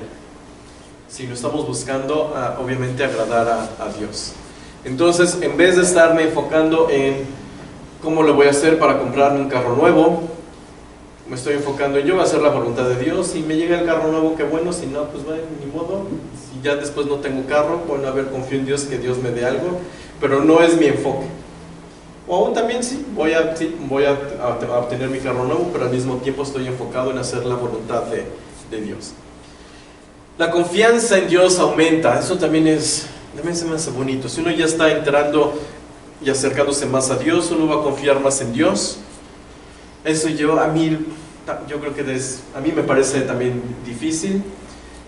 Sino estamos buscando, obviamente, agradar a Dios. Entonces, en vez de estarme enfocando en cómo lo voy a hacer para comprarme un carro nuevo, me estoy enfocando en yo hacer la voluntad de Dios. Si me llega el carro nuevo, qué bueno. Si no, pues bueno, ni modo. Si ya después no tengo carro, bueno, a ver, confío en Dios que Dios me dé algo, pero no es mi enfoque. O aún también sí, voy a obtener mi carro nuevo, pero al mismo tiempo estoy enfocado en hacer la voluntad de Dios. La confianza en Dios aumenta. Eso también se me hace bonito. Si uno ya está entrando y acercándose más a Dios, uno va a confiar más en Dios. Eso yo creo que a mí me parece también difícil,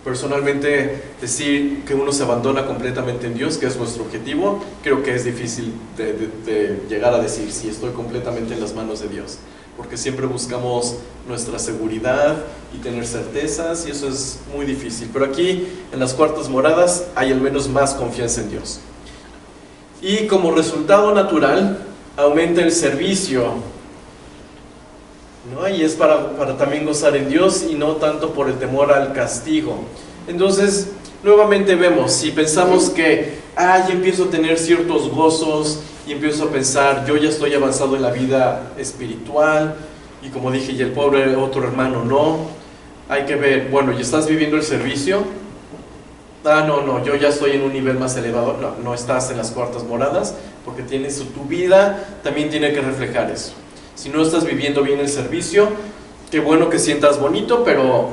personalmente, decir que uno se abandona completamente en Dios, que es nuestro objetivo. Creo que es difícil de llegar a decir, sí, estoy completamente en las manos de Dios, porque siempre buscamos nuestra seguridad y tener certezas, y eso es muy difícil. Pero aquí, en las cuartas moradas, hay al menos más confianza en Dios. Y como resultado natural, aumenta el servicio, ¿no? Y es para también gozar en Dios y no tanto por el temor al castigo. Entonces, nuevamente vemos, si pensamos que ya empiezo a tener ciertos gozos y empiezo a pensar, yo ya estoy avanzado en la vida espiritual, y como dije, y el pobre otro hermano no, hay que ver, bueno, ¿y estás viviendo el servicio? No, yo ya estoy en un nivel más elevado. No estás en las cuartas moradas, porque tu vida también tiene que reflejar eso. Si no estás viviendo bien el servicio, qué bueno que sientas bonito, pero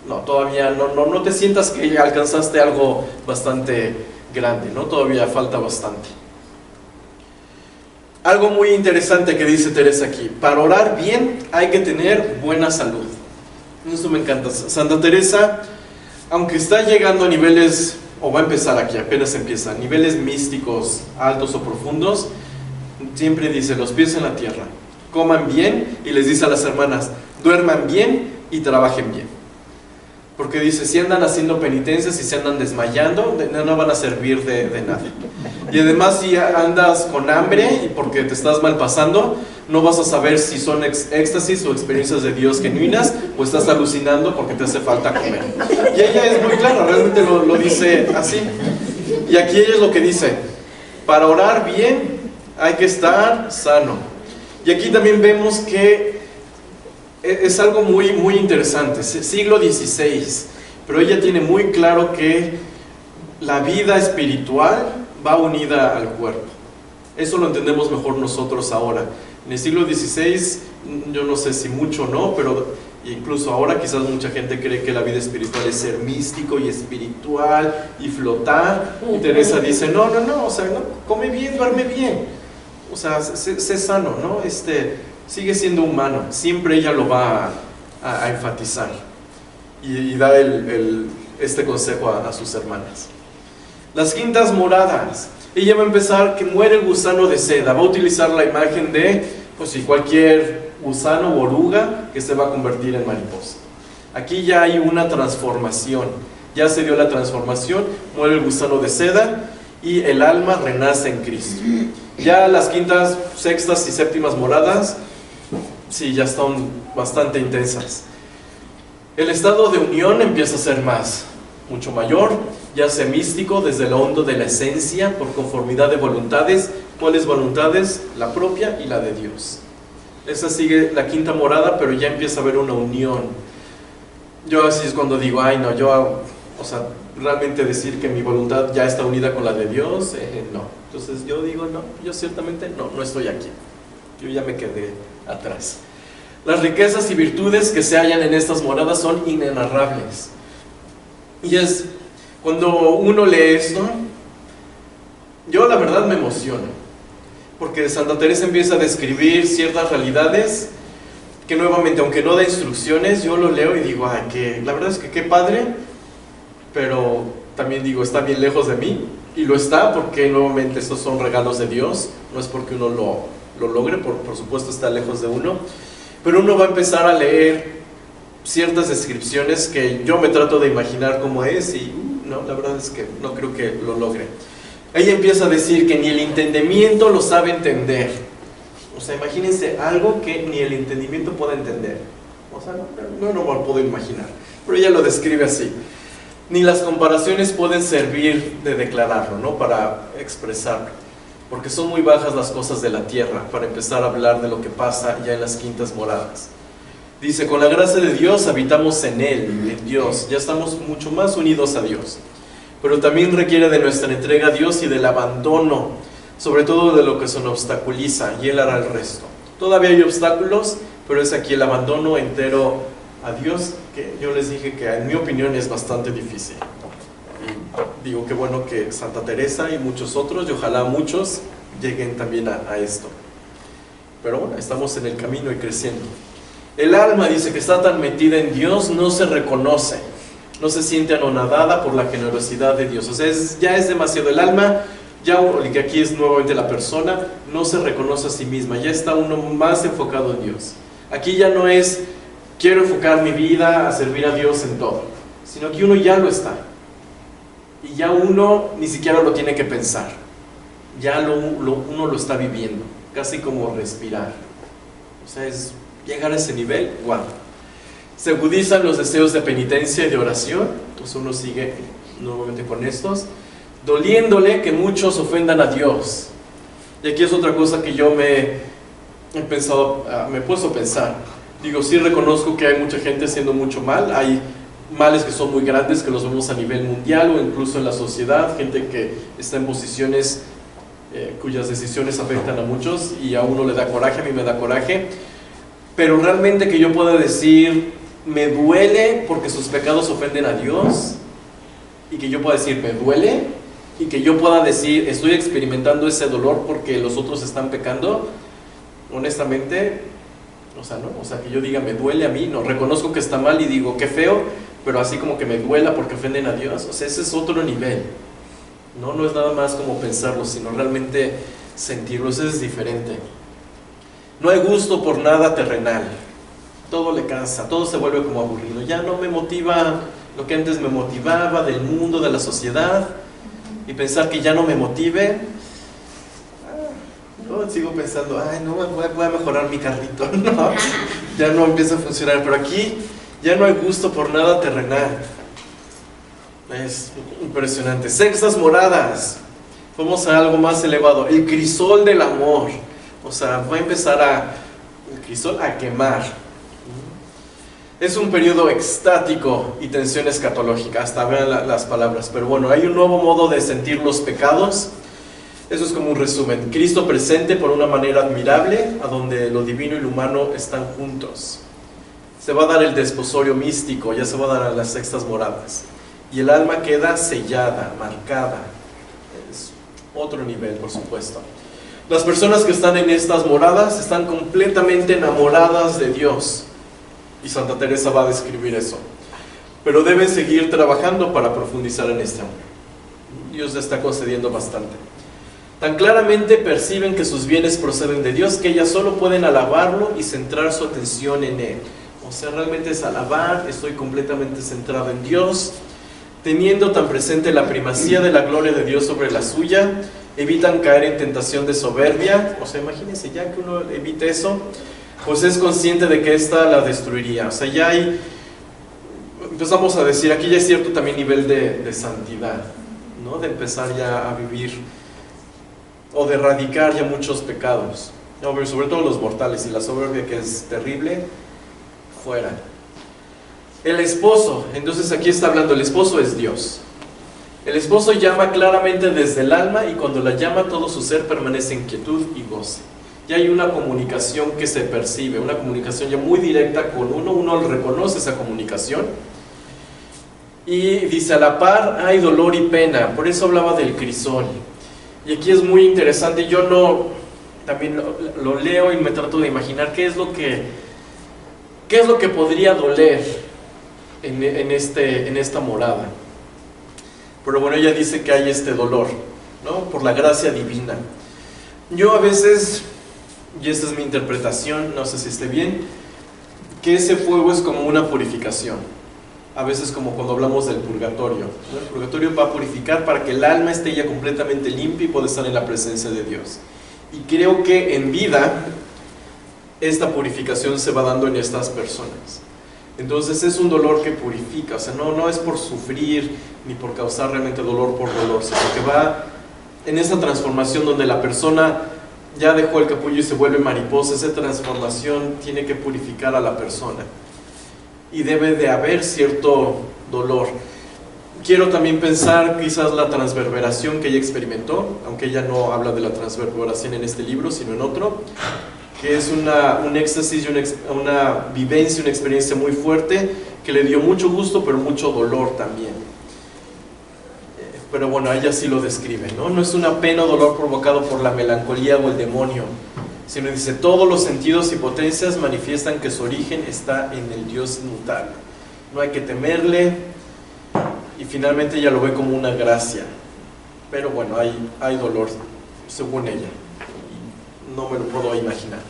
no, todavía no te sientas que alcanzaste algo bastante grande, ¿no? Todavía falta bastante. Algo muy interesante que dice Teresa aquí: para orar bien hay que tener buena salud. Eso me encanta. Santa Teresa, aunque está llegando a niveles, o va a empezar aquí, apenas empieza, a niveles místicos altos o profundos, siempre dice, los pies en la tierra, coman bien, y les dice a las hermanas, duerman bien y trabajen bien. Porque dice, si andan haciendo penitencias y se andan desmayando, no van a servir de nada. Y además, si andas con hambre y porque te estás mal pasando, no vas a saber si son éxtasis o experiencias de Dios genuinas, o estás alucinando porque te hace falta comer. Y ella es muy clara, realmente lo dice así. Y aquí ella es lo que dice: para orar bien hay que estar sano. Y aquí también vemos que es algo muy, muy interesante, siglo XVI, pero ella tiene muy claro que la vida espiritual va unida al cuerpo. Eso lo entendemos mejor nosotros ahora. En el siglo XVI, yo no sé si mucho o no, pero incluso ahora quizás mucha gente cree que la vida espiritual es ser místico y espiritual y flotar. Y Teresa dice, no, o sea, no, come bien, duerme bien. O sea, sé sano, ¿no? sigue siendo humano, siempre ella lo va a enfatizar y da este consejo a sus hermanas. Las quintas moradas, ella va a empezar que muere el gusano de seda, va a utilizar la imagen de, pues si cualquier gusano o oruga que se va a convertir en mariposa. Aquí ya hay una transformación, ya se dio la transformación, muere el gusano de seda y el alma renace en Cristo. Ya las quintas, sextas y séptimas moradas, sí, ya están bastante intensas. El estado de unión empieza a ser mucho mayor, ya sea místico desde lo hondo de la esencia, por conformidad de voluntades. ¿Cuáles voluntades? La propia y la de Dios. Esa sigue la quinta morada, pero ya empieza a haber una unión. Yo así es cuando digo, ay no, realmente decir que mi voluntad ya está unida con la de Dios, no. Entonces yo digo, no, yo ciertamente no estoy aquí. Yo ya me quedé atrás. Las riquezas y virtudes que se hallan en estas moradas son inenarrables. Y cuando uno lee esto, yo la verdad me emociono, porque Santa Teresa empieza a describir ciertas realidades que nuevamente, aunque no da instrucciones, yo lo leo y digo, la verdad es que qué padre, pero también digo, está bien lejos de mí, y lo está porque nuevamente estos son regalos de Dios, no es porque uno lo logre, por supuesto está lejos de uno, pero uno va a empezar a leer ciertas descripciones que yo me trato de imaginar cómo es y no, la verdad es que no creo que lo logre. Ella empieza a decir que ni el entendimiento lo sabe entender. O sea, imagínense algo que ni el entendimiento puede entender. O sea, no lo puedo imaginar, pero ella lo describe así. Ni las comparaciones pueden servir de declararlo, ¿no? Para expresarlo, porque son muy bajas las cosas de la tierra para empezar a hablar de lo que pasa ya en las quintas moradas. Dice, con la gracia de Dios habitamos en Él, en Dios, ya estamos mucho más unidos a Dios, pero también requiere de nuestra entrega a Dios y del abandono, sobre todo de lo que se nos obstaculiza, y Él hará el resto. Todavía hay obstáculos, pero es aquí el abandono entero a Dios, que yo les dije que en mi opinión es bastante difícil. Y digo que bueno que Santa Teresa y muchos otros, y ojalá muchos lleguen también a esto. Pero bueno, estamos en el camino y creciendo. El alma, dice, que está tan metida en Dios, no se reconoce, no se siente anonadada por la generosidad de Dios. O sea, ya es demasiado. El alma, que aquí es nuevamente la persona, no se reconoce a sí misma, ya está uno más enfocado en Dios. Aquí ya no es, quiero enfocar mi vida a servir a Dios en todo, sino que uno ya lo está. Y ya uno ni siquiera lo tiene que pensar, ya uno lo está viviendo, casi como respirar. O sea, es llegar a ese nivel, wow. Se agudizan los deseos de penitencia y de oración. Entonces uno sigue nuevamente con estos, doliéndole que muchos ofendan a Dios. Y aquí es otra cosa que yo me he puesto a pensar. Digo, sí reconozco que hay mucha gente haciendo mucho mal, hay males que son muy grandes, que los vemos a nivel mundial o incluso en la sociedad, gente que está en posiciones cuyas decisiones afectan a muchos, y a uno le da coraje, a mí me da coraje. Pero realmente que yo pueda decir, me duele porque sus pecados ofenden a Dios, y que yo pueda decir, me duele, y que yo pueda decir, estoy experimentando ese dolor porque los otros están pecando, honestamente, que yo diga, me duele a mí, no, reconozco que está mal y digo, qué feo, pero así como que me duela porque ofenden a Dios, o sea, ese es otro nivel, no es nada más como pensarlo, sino realmente sentirlo, eso es diferente. No hay gusto por nada terrenal, todo le cansa, todo se vuelve como aburrido, ya no me motiva lo que antes me motivaba del mundo, de la sociedad, y pensar que ya no me motive, yo sigo pensando, voy a mejorar mi carrito, no, ya no empieza a funcionar, pero aquí ya no hay gusto por nada terrenal, es impresionante. Sextas moradas, vamos a algo más elevado, el crisol del amor. O sea, va a empezar el crisol a quemar. Es un periodo extático y tensión escatológica, hasta vean las palabras. Pero bueno, hay un nuevo modo de sentir los pecados. Eso es como un resumen. Cristo presente por una manera admirable, a donde lo divino y lo humano están juntos. Se va a dar el desposorio místico, ya se va a dar a las sextas moradas. Y el alma queda sellada, marcada. Es otro nivel, por supuesto. Las personas que están en estas moradas están completamente enamoradas de Dios. Y Santa Teresa va a describir eso. Pero deben seguir trabajando para profundizar en este amor. Dios le está concediendo bastante. Tan claramente perciben que sus bienes proceden de Dios que ellas solo pueden alabarlo y centrar su atención en Él. O sea, realmente es alabar, estoy completamente centrado en Dios. Teniendo tan presente la primacía de la gloria de Dios sobre la suya, evitan caer en tentación de soberbia. O sea, imagínense, ya que uno evite eso, pues es consciente de que ésta la destruiría. O sea, ya hay, empezamos a decir, aquí ya hay cierto también nivel de santidad, ¿no? De empezar ya a vivir o de erradicar ya muchos pecados, no, pero sobre todo los mortales, y la soberbia, que es terrible, fuera. El esposo, entonces aquí está hablando, el esposo es Dios. El esposo llama claramente desde el alma, y cuando la llama todo su ser permanece en quietud y goce. Ya hay una comunicación que se percibe, una comunicación ya muy directa con uno reconoce esa comunicación. Y dice, a la par hay dolor y pena, por eso hablaba del crisol. Y aquí es muy interesante, yo también lo leo y me trato de imaginar qué es lo que podría doler en esta morada. Pero bueno, ella dice que hay este dolor, ¿no? Por la gracia divina. Yo a veces, y esta es mi interpretación, no sé si esté bien, que ese fuego es como una purificación. A veces como cuando hablamos del purgatorio, ¿no? El purgatorio va a purificar para que el alma esté ya completamente limpia y pueda estar en la presencia de Dios. Y creo que en vida esta purificación se va dando en estas personas. Entonces es un dolor que purifica, o sea, no es por sufrir ni por causar realmente dolor por dolor, sino que va en esa transformación donde la persona ya dejó el capullo y se vuelve mariposa. Esa transformación tiene que purificar a la persona. Y debe de haber cierto dolor. Quiero también pensar quizás la transverberación que ella experimentó, aunque ella no habla de la transverberación en este libro, sino en otro, que es un éxtasis, una vivencia, una experiencia muy fuerte, que le dio mucho gusto, pero mucho dolor también. Pero bueno, ella sí lo describe, ¿no? No es una pena o dolor provocado por la melancolía o el demonio, sino dice, todos los sentidos y potencias manifiestan que su origen está en el Dios inmutable. No hay que temerle, y finalmente ella lo ve como una gracia. Pero bueno, hay dolor, según ella. No me lo puedo imaginar.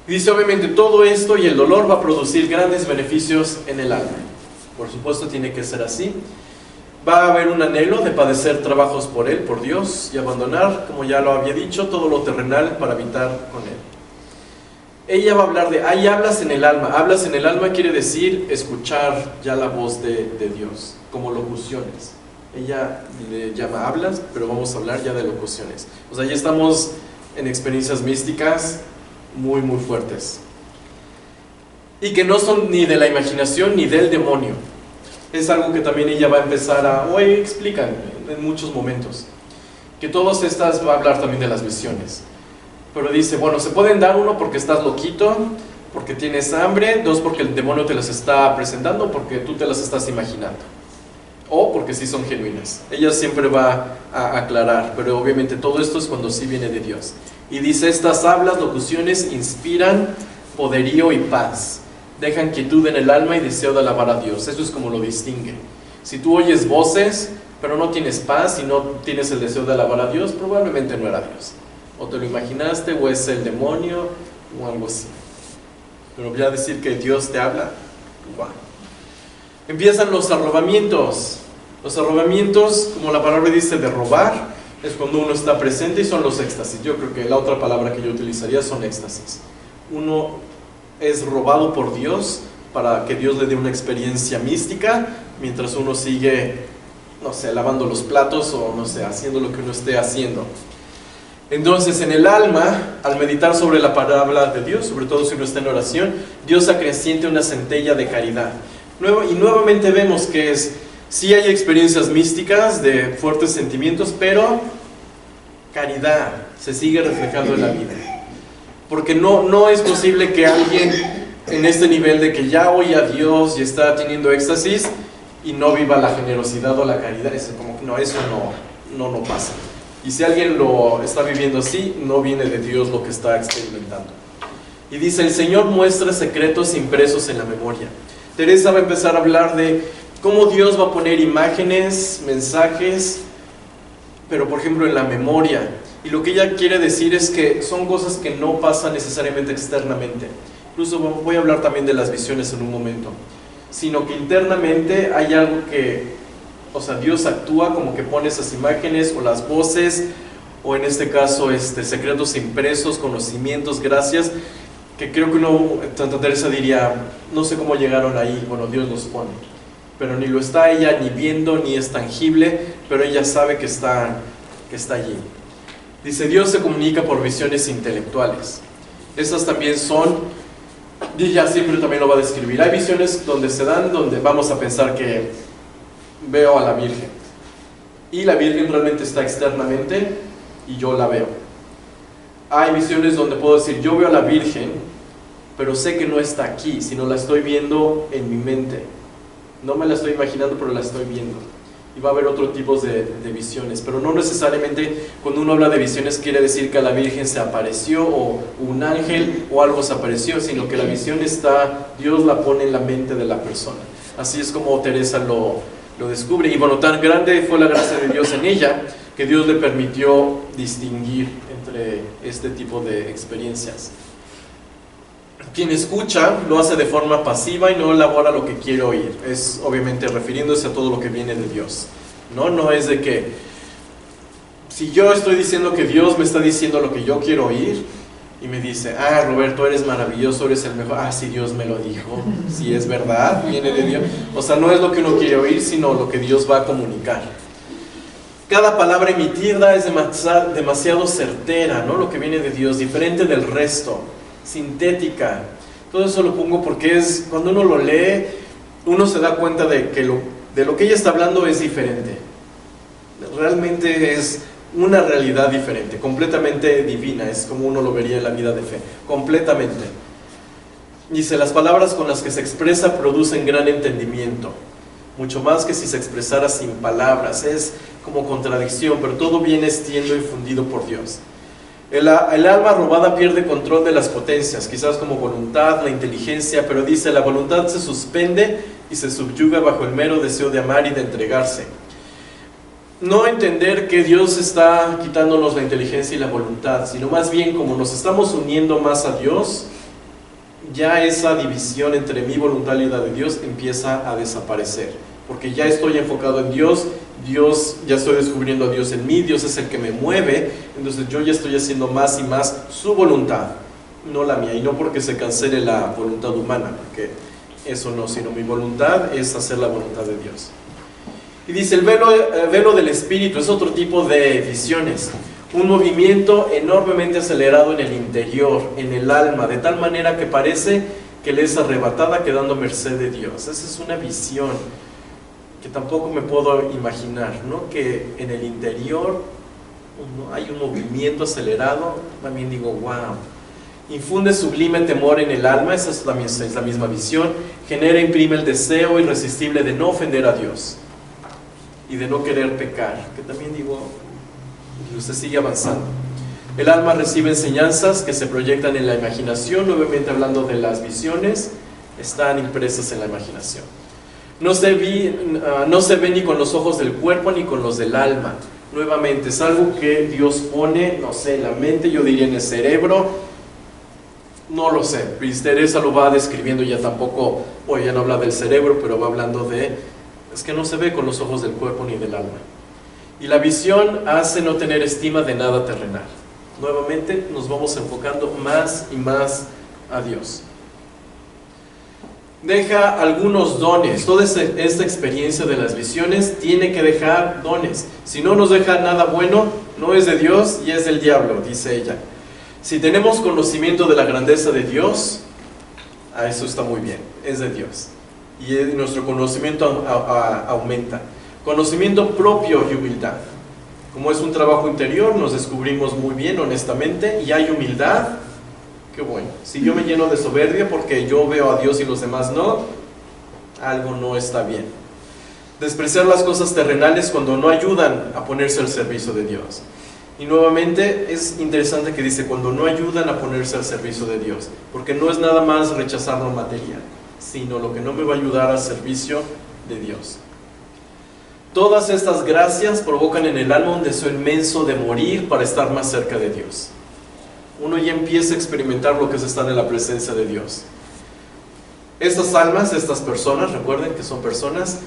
Y dice, obviamente, todo esto y el dolor va a producir grandes beneficios en el alma. Por supuesto, tiene que ser así. Va a haber un anhelo de padecer trabajos por Él, por Dios, y abandonar, como ya lo había dicho, todo lo terrenal para habitar con Él. Ella va a hablar de, hay hablas en el alma. Hablas en el alma quiere decir escuchar ya la voz de Dios, como locuciones. Ella le llama hablas, pero vamos a hablar ya de locuciones. O sea, ya estamos en experiencias místicas muy, muy fuertes. Y que no son ni de la imaginación ni del demonio. Es algo que también ella va a empezar hoy explican en muchos momentos, que todas estas va a hablar también de las visiones, pero dice, bueno, se pueden dar, uno porque estás loquito, porque tienes hambre, dos porque el demonio te las está presentando, porque tú te las estás imaginando, o porque sí son genuinas. Ella siempre va a aclarar, pero obviamente todo esto es cuando sí viene de Dios. Y dice, estas hablas, locuciones, inspiran poderío y paz. Dejan quietud en el alma y deseo de alabar a Dios. Eso es como lo distingue. Si tú oyes voces, pero no tienes paz y no tienes el deseo de alabar a Dios, probablemente no era Dios. O te lo imaginaste, o es el demonio, o algo así. Pero ya decir que Dios te habla, wow. Empiezan los arrobamientos. Los arrobamientos, como la palabra dice, de robar, es cuando uno está presente, y son los éxtasis. Yo creo que la otra palabra que yo utilizaría son éxtasis. Uno es robado por Dios para que Dios le dé una experiencia mística, mientras uno sigue, no sé, lavando los platos o no sé, haciendo lo que uno esté haciendo. Entonces, en el alma, al meditar sobre la palabra de Dios, sobre todo si uno está en oración, Dios acreciente una centella de caridad. Y nuevamente vemos que sí hay experiencias místicas de fuertes sentimientos, pero caridad se sigue reflejando en la vida. Porque no es posible que alguien en este nivel de que ya oye a Dios y está teniendo éxtasis y no viva la generosidad o la caridad. Es como que no, eso no pasa. Y si alguien lo está viviendo así, no viene de Dios lo que está experimentando. Y dice, el Señor muestra secretos impresos en la memoria. Teresa va a empezar a hablar de cómo Dios va a poner imágenes, mensajes, pero por ejemplo en la memoria. Y lo que ella quiere decir es que son cosas que no pasan necesariamente externamente. Incluso voy a hablar también de las visiones en un momento. Sino que internamente hay algo que, o sea, Dios actúa como que pone esas imágenes o las voces, o en este caso secretos impresos, conocimientos, gracias, que creo que Santa Teresa diría, no sé cómo llegaron ahí, bueno, Dios los pone. Pero ni lo está ella ni viendo, ni es tangible, pero ella sabe que está allí. Dice, Dios se comunica por visiones intelectuales. Esas también son, y ella siempre también lo va a describir. Hay visiones donde se dan, donde vamos a pensar que veo a la Virgen. Y la Virgen realmente está externamente y yo la veo. Hay visiones donde puedo decir, yo veo a la Virgen, pero sé que no está aquí, sino la estoy viendo en mi mente. No me la estoy imaginando, pero la estoy viendo. Y va a haber otros tipos de visiones, pero no necesariamente cuando uno habla de visiones quiere decir que a la Virgen se apareció o un ángel o algo se apareció, sino que la visión está, Dios la pone en la mente de la persona. Así es como Teresa lo descubre. Y bueno, tan grande fue la gracia de Dios en ella que Dios le permitió distinguir entre este tipo de experiencias. Quien escucha lo hace de forma pasiva y no elabora lo que quiere oír. Es obviamente refiriéndose a todo lo que viene de Dios. No es de que si yo estoy diciendo que Dios me está diciendo lo que yo quiero oír y me dice, Roberto, eres maravilloso, eres el mejor. Sí, Dios me lo dijo. Sí, es verdad, viene de Dios. O sea, no es lo que uno quiere oír, sino lo que Dios va a comunicar. Cada palabra emitida es demasiado certera, ¿no? Lo que viene de Dios, diferente del resto, sintética. Todo eso lo pongo porque cuando uno lo lee, uno se da cuenta de que de lo que ella está hablando es diferente. Realmente es una realidad diferente, completamente divina, es como uno lo vería en la vida de fe, completamente. Dice, las palabras con las que se expresa producen gran entendimiento, mucho más que si se expresara sin palabras. Es como contradicción, pero todo viene siendo infundido por Dios. El alma robada pierde control de las potencias, quizás como voluntad, la inteligencia, pero dice, la voluntad se suspende y se subyuga bajo el mero deseo de amar y de entregarse. No entender que Dios está quitándonos la inteligencia y la voluntad, sino más bien como nos estamos uniendo más a Dios, ya esa división entre mi voluntad y la de Dios empieza a desaparecer, porque ya estoy enfocado en Dios, ya estoy descubriendo a Dios en mí, Dios es el que me mueve, entonces yo ya estoy haciendo más y más su voluntad, no la mía, y no porque se cancele la voluntad humana, porque eso no, sino mi voluntad es hacer la voluntad de Dios. Y dice, el velo del espíritu es otro tipo de visiones, un movimiento enormemente acelerado en el interior, en el alma, de tal manera que parece que le es arrebatada quedando a merced de Dios. Esa es una visión que tampoco me puedo imaginar, ¿no? Que en el interior hay un movimiento acelerado. También digo, wow. Infunde sublime temor en el alma, esa también es la misma visión. Genera, imprime el deseo irresistible de no ofender a Dios y de no querer pecar, que también digo, y usted sigue avanzando. El alma recibe enseñanzas que se proyectan en la imaginación, nuevamente hablando de las visiones, están impresas en la imaginación. No se ve ni con los ojos del cuerpo ni con los del alma. Nuevamente, es algo que Dios pone, no sé, en la mente, yo diría en el cerebro, no lo sé. Teresa lo va describiendo, ya tampoco, ya no habla del cerebro, pero va hablando es que no se ve con los ojos del cuerpo ni del alma. Y la visión hace no tener estima de nada terrenal. Nuevamente nos vamos enfocando más y más a Dios. Deja algunos dones. Toda esta experiencia de las visiones tiene que dejar dones. Si no nos deja nada bueno, no es de Dios y es del diablo, dice ella. Si tenemos conocimiento de la grandeza de Dios, eso está muy bien, es de Dios. Y nuestro conocimiento aumenta. Conocimiento propio y humildad. Como es un trabajo interior, nos descubrimos muy bien, honestamente, y hay humildad. Qué bueno. Si yo me lleno de soberbia porque yo veo a Dios y los demás no, algo no está bien. Despreciar las cosas terrenales cuando no ayudan a ponerse al servicio de Dios. Y nuevamente es interesante que dice cuando no ayudan a ponerse al servicio de Dios, porque no es nada más rechazar lo material, sino lo que no me va a ayudar al servicio de Dios. Todas estas gracias provocan en el alma un deseo inmenso de morir para estar más cerca de Dios. Uno ya empieza a experimentar lo que es estar en la presencia de Dios. Estas almas, estas personas, recuerden que son personas,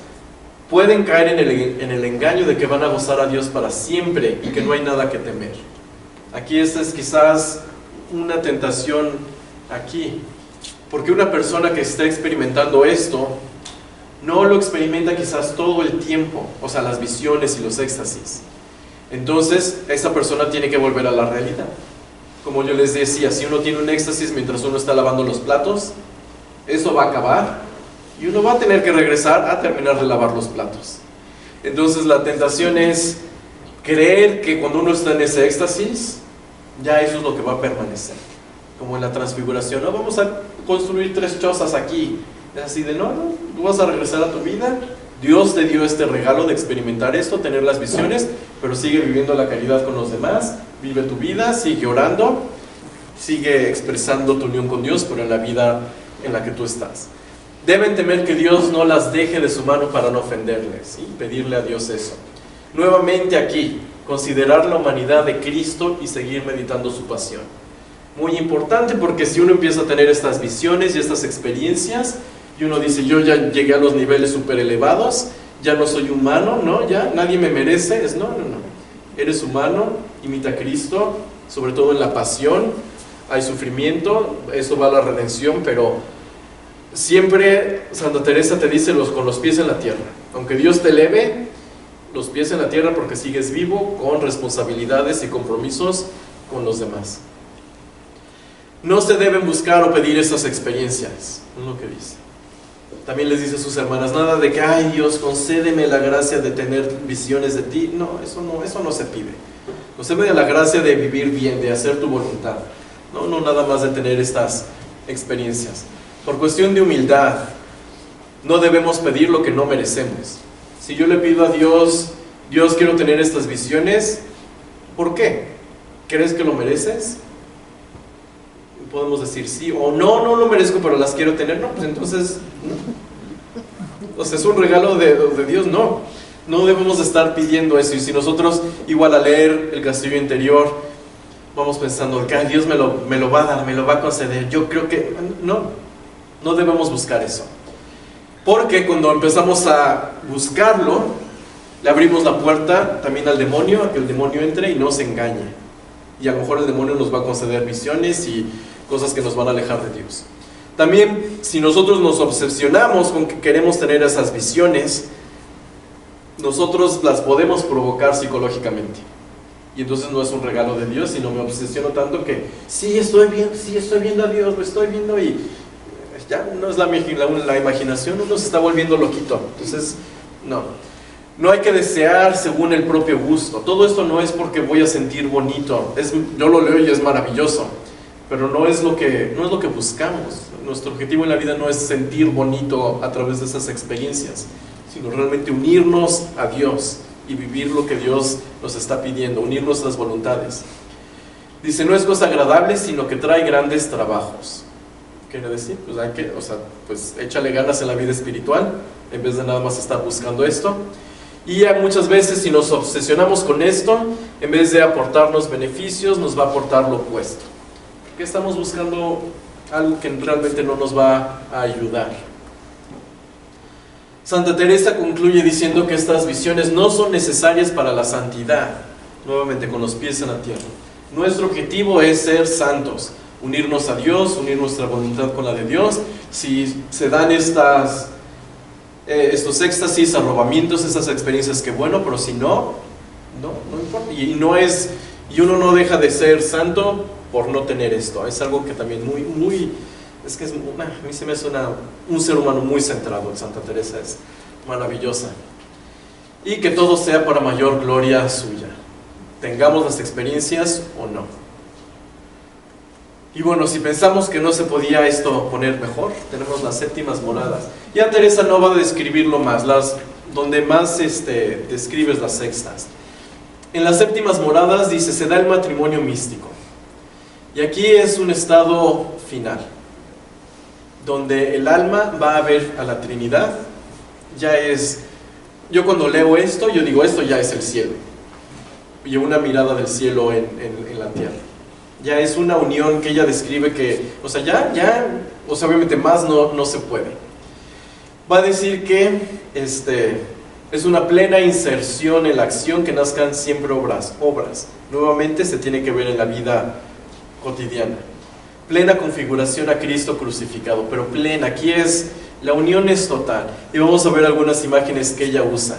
pueden caer en el engaño de que van a gozar a Dios para siempre y que no hay nada que temer. Aquí esta es quizás una tentación aquí, porque una persona que está experimentando esto no lo experimenta quizás todo el tiempo, o sea, las visiones y los éxtasis. Entonces, esa persona tiene que volver a la realidad. Como yo les decía, si uno tiene un éxtasis mientras uno está lavando los platos, eso va a acabar y uno va a tener que regresar a terminar de lavar los platos. Entonces la tentación es creer que cuando uno está en ese éxtasis, ya eso es lo que va a permanecer. Como en la transfiguración, no, vamos a construir 3 chozas aquí. Es así de, no, tú vas a regresar a tu vida. Dios te dio este regalo de experimentar esto, tener las visiones, pero sigue viviendo la caridad con los demás, vive tu vida, sigue orando, sigue expresando tu unión con Dios, pero en la vida en la que tú estás. Deben temer que Dios no las deje de su mano para no ofenderles, ¿sí? Pedirle a Dios eso. Nuevamente aquí, considerar la humanidad de Cristo y seguir meditando su pasión. Muy importante, porque si uno empieza a tener estas visiones y estas experiencias, y uno dice, yo ya llegué a los niveles súper elevados, ya no soy humano, ¿no? Ya nadie me merece, no. Eres humano, imita a Cristo, sobre todo en la pasión, hay sufrimiento, eso va a la redención, pero siempre Santa Teresa te dice con los pies en la tierra. Aunque Dios te eleve, los pies en la tierra porque sigues vivo con responsabilidades y compromisos con los demás. No se deben buscar o pedir estas experiencias, es lo que dice. También les dice a sus hermanas, nada de que, ay Dios, concédeme la gracia de tener visiones de ti. No, eso no se pide. Concédeme la gracia de vivir bien, de hacer tu voluntad. No nada más de tener estas experiencias. Por cuestión de humildad, no debemos pedir lo que no merecemos. Si yo le pido a Dios, Dios, quiero tener estas visiones, ¿por qué? ¿Crees que lo mereces? Podemos decir sí o no lo merezco, pero las quiero tener. No, pues entonces, no. O sea, es un regalo de Dios, no. No debemos estar pidiendo eso. Y si nosotros, igual a leer el castillo interior, vamos pensando que Dios me lo va a dar, me lo va a conceder. Yo creo que no debemos buscar eso. Porque cuando empezamos a buscarlo, le abrimos la puerta también al demonio, que el demonio entre y nos engañe. Y a lo mejor el demonio nos va a conceder visiones y cosas que nos van a alejar de Dios. También, si nosotros nos obsesionamos con que queremos tener esas visiones, nosotros las podemos provocar psicológicamente. Y entonces no es un regalo de Dios, sino me obsesiono tanto que sí estoy viendo a Dios, lo estoy viendo y ya no es la imaginación, uno se está volviendo loquito. Entonces, no hay que desear según el propio gusto. Todo esto no es porque voy a sentir bonito, yo lo leo y es maravilloso, pero no es lo que buscamos. Nuestro objetivo en la vida no es sentir bonito a través de esas experiencias, sino realmente unirnos a Dios y vivir lo que Dios nos está pidiendo, unir nuestras voluntades. Dice, no es cosa agradable, sino que trae grandes trabajos. Quiere decir, pues échale ganas en la vida espiritual, en vez de nada más estar buscando esto. Y muchas veces si nos obsesionamos con esto, en vez de aportarnos beneficios, nos va a aportar lo opuesto. Porque estamos buscando algo que realmente no nos va a ayudar. Santa Teresa concluye diciendo que estas visiones no son necesarias para la santidad. Nuevamente, con los pies en la tierra. Nuestro objetivo es ser santos, unirnos a Dios, unir nuestra voluntad con la de Dios. Si se dan estos éxtasis, arrobamientos, esas experiencias, que bueno, pero si no importa. Y uno no deja de ser santo por no tener esto. Es algo que también a mí se me hace un ser humano muy centrado. Santa Teresa es maravillosa. Y que todo sea para mayor gloria suya, tengamos las experiencias o no. Y bueno, si pensamos que no se podía esto poner mejor, tenemos las séptimas moradas. Ya Teresa no va a describirlo más, donde más describes las sextas. En las séptimas moradas dice, se da el matrimonio místico. Y aquí es un estado final, donde el alma va a ver a la Trinidad. Yo cuando leo esto, yo digo, esto ya es el cielo. Y una mirada del cielo en la tierra. Ya es una unión que ella describe que, obviamente más no se puede. Va a decir que es una plena inserción en la acción, que nazcan siempre obras. Nuevamente se tiene que ver en la vida cotidiana. Plena configuración a Cristo crucificado, pero plena, aquí la unión es total. Y vamos a ver algunas imágenes que ella usa.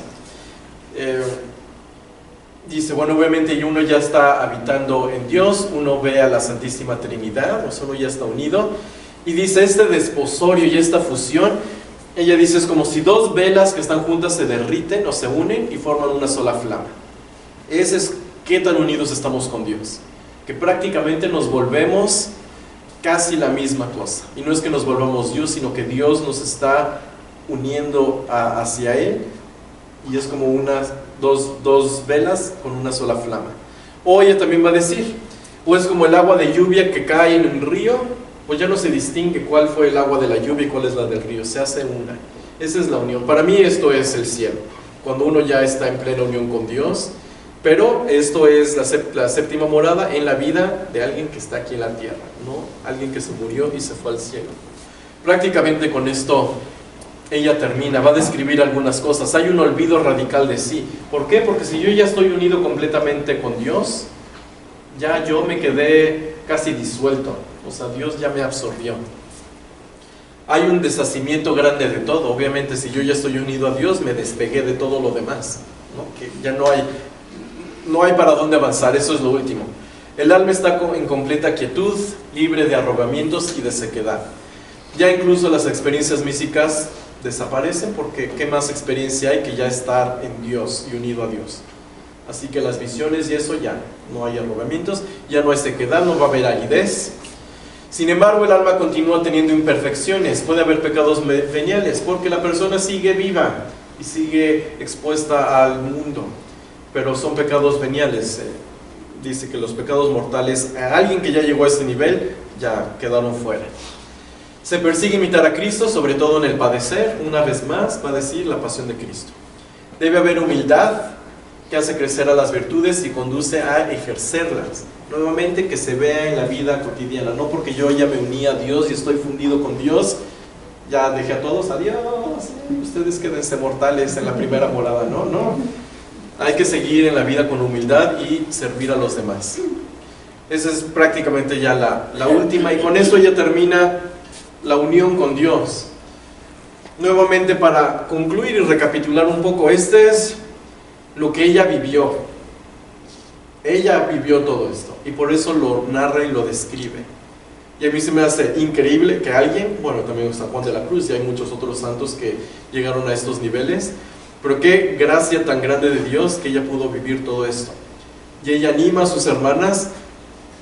Dice, bueno, obviamente uno ya está habitando en Dios, uno ve a la Santísima Trinidad, o solo ya está unido. Y dice, este desposorio y esta fusión, ella dice, es como si dos velas que están juntas se derriten o se unen y forman una sola flama. Ese es qué tan unidos estamos con Dios, que prácticamente nos volvemos casi la misma cosa. Y no es que nos volvamos Dios, sino que Dios nos está uniendo hacia Él, y es como dos velas con una sola flama. O ella también va a decir, o es como el agua de lluvia que cae en un río, pues ya no se distingue cuál fue el agua de la lluvia y cuál es la del río, se hace una. Esa es la unión. Para mí esto es el cielo, cuando uno ya está en plena unión con Dios. Pero esto es la séptima morada en la vida de alguien que está aquí en la tierra, ¿no? Alguien que se murió y se fue al cielo. Prácticamente con esto ella termina, va a describir algunas cosas. Hay un olvido radical de sí. ¿Por qué? Porque si yo ya estoy unido completamente con Dios, ya yo me quedé casi disuelto. O sea, Dios ya me absorbió. Hay un deshacimiento grande de todo. Obviamente, si yo ya estoy unido a Dios, me despegué de todo lo demás, ¿no? Que ya no hay para dónde avanzar. Eso es lo último. El alma está en completa quietud, libre de arrobamientos y de sequedad. Ya incluso las experiencias místicas desaparecen, porque ¿qué más experiencia hay que ya estar en Dios y unido a Dios? Así que las visiones y eso ya no hay arrobamientos, ya no hay sequedad, no va a haber aridez. Sin embargo, el alma continúa teniendo imperfecciones, puede haber pecados veniales, porque la persona sigue viva y sigue expuesta al mundo, pero son pecados veniales. Dice que los pecados mortales, a alguien que ya llegó a este nivel, ya quedaron fuera. Se persigue imitar a Cristo, sobre todo en el padecer. Una vez más va a decir la pasión de Cristo. Debe haber humildad, que hace crecer a las virtudes y conduce a ejercerlas. Nuevamente, que se vea en la vida cotidiana, no porque yo ya me uní a Dios y estoy fundido con Dios, ya dejé a todos, adiós, ustedes quédense mortales en la primera morada. No, hay que seguir en la vida con humildad y servir a los demás. Esa es prácticamente ya la última, y con esto ya termina la unión con Dios. Nuevamente, para concluir y recapitular un poco, este es lo que ella vivió. Ella vivió todo esto, y por eso lo narra y lo describe. Y a mí se me hace increíble que alguien, bueno, también está Juan de la Cruz y hay muchos otros santos que llegaron a estos niveles, pero qué gracia tan grande de Dios que ella pudo vivir todo esto. Y ella anima a sus hermanas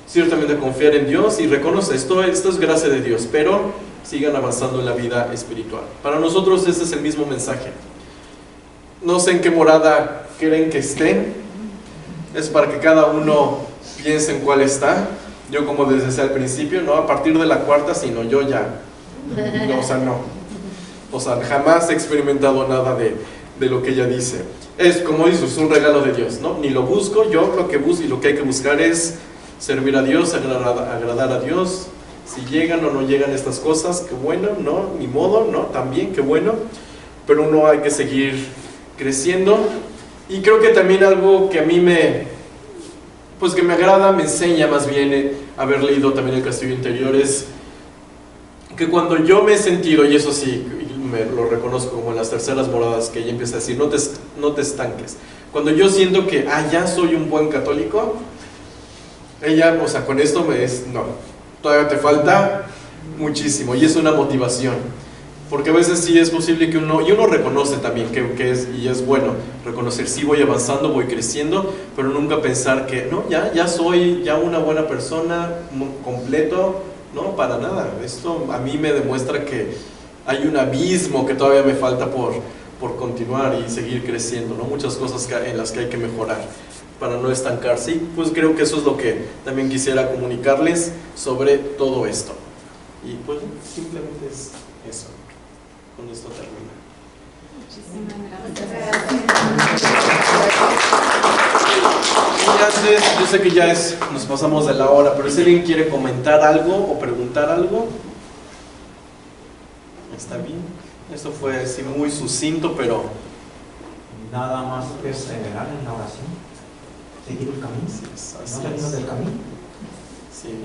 ciertamente a confiar en Dios y reconoce esto es gracia de Dios, pero sigan avanzando en la vida espiritual. Para nosotros ese es el mismo mensaje. No sé en qué morada creen que estén, es para que cada uno piense en cuál está. Yo, como les decía al principio, no a partir de la cuarta, sino yo ya, jamás he experimentado nada de lo que ella dice. Es como dice, es un regalo de Dios, ¿no? Ni lo busco, yo lo que busco y lo que hay que buscar es servir a Dios, agradar a Dios. Si llegan o no llegan estas cosas, qué bueno, no, ni modo, no, también qué bueno, pero uno hay que seguir creciendo. Y creo que también algo que a mí que me agrada, me enseña más bien haber leído también El Castillo Interior, es que cuando yo me he sentido, y eso sí, me lo reconozco como en las terceras moradas, que ella empieza a decir, no te estanques. Cuando yo siento que, ya soy un buen católico, ella, con esto no, todavía te falta muchísimo, y es una motivación. Porque a veces sí es posible que uno reconoce también que es bueno reconocer, sí voy avanzando, voy creciendo, pero nunca pensar que, no, ya soy ya una buena persona, completo, no, para nada. Esto a mí me demuestra que hay un abismo que todavía me falta por continuar y seguir creciendo, ¿no? Muchas cosas en las que hay que mejorar. para no estancarse. Y pues creo que eso es lo que también quisiera comunicarles sobre todo esto. Y pues simplemente es eso. Con esto termina. Muchísimas gracias. Y antes, yo sé que ya nos pasamos de la hora, pero si alguien quiere comentar algo o preguntar algo, está bien. Esto fue así muy sucinto, pero Nada más perseverar en la oración, seguir el camino, no salirnos del camino. Sí.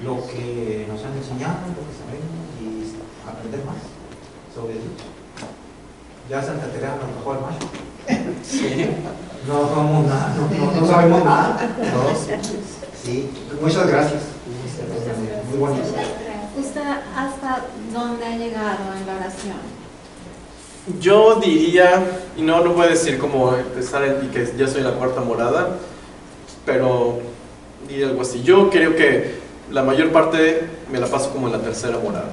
Lo que nos han enseñado, lo que sabemos y aprender más sobre Dios. Ya Santa Teresa nos dejó al macho. Sí. No somos nada, no sabemos nada. No, sí. Sí, muchas gracias. Muy bonito. ¿Usted hasta dónde ha llegado en la oración? Yo diría, y no voy a decir como empezar y que ya soy la cuarta morada, pero diría algo así. Yo creo que la mayor parte me la paso como en la tercera morada.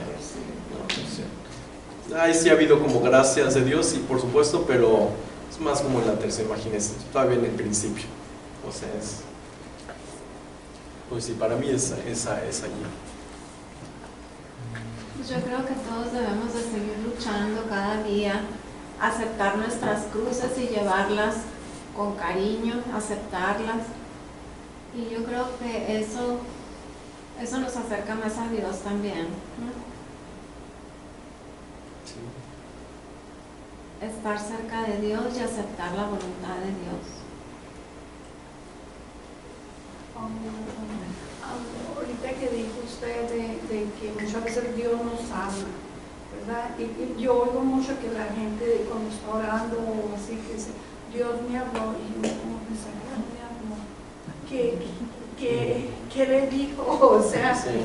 Ahí sí ha habido como gracias de Dios, y por supuesto, pero es más como en la tercera, imagínense, todavía en el principio. O sea, pues sí, para mí es allí. Yo creo que todos debemos de seguir luchando cada día, aceptar nuestras cruces y llevarlas con cariño, aceptarlas. Y yo creo que eso nos acerca más a Dios también, ¿no? Sí. Estar cerca de Dios y aceptar la voluntad de Dios. Ahorita que dijo usted de que muchas veces Dios nos habla, ¿verdad? Y yo oigo mucho que la gente cuando está orando o así que dice, Dios me habló, y yo como pensar, Dios me habló, ¿qué le dijo? O sea, Sí.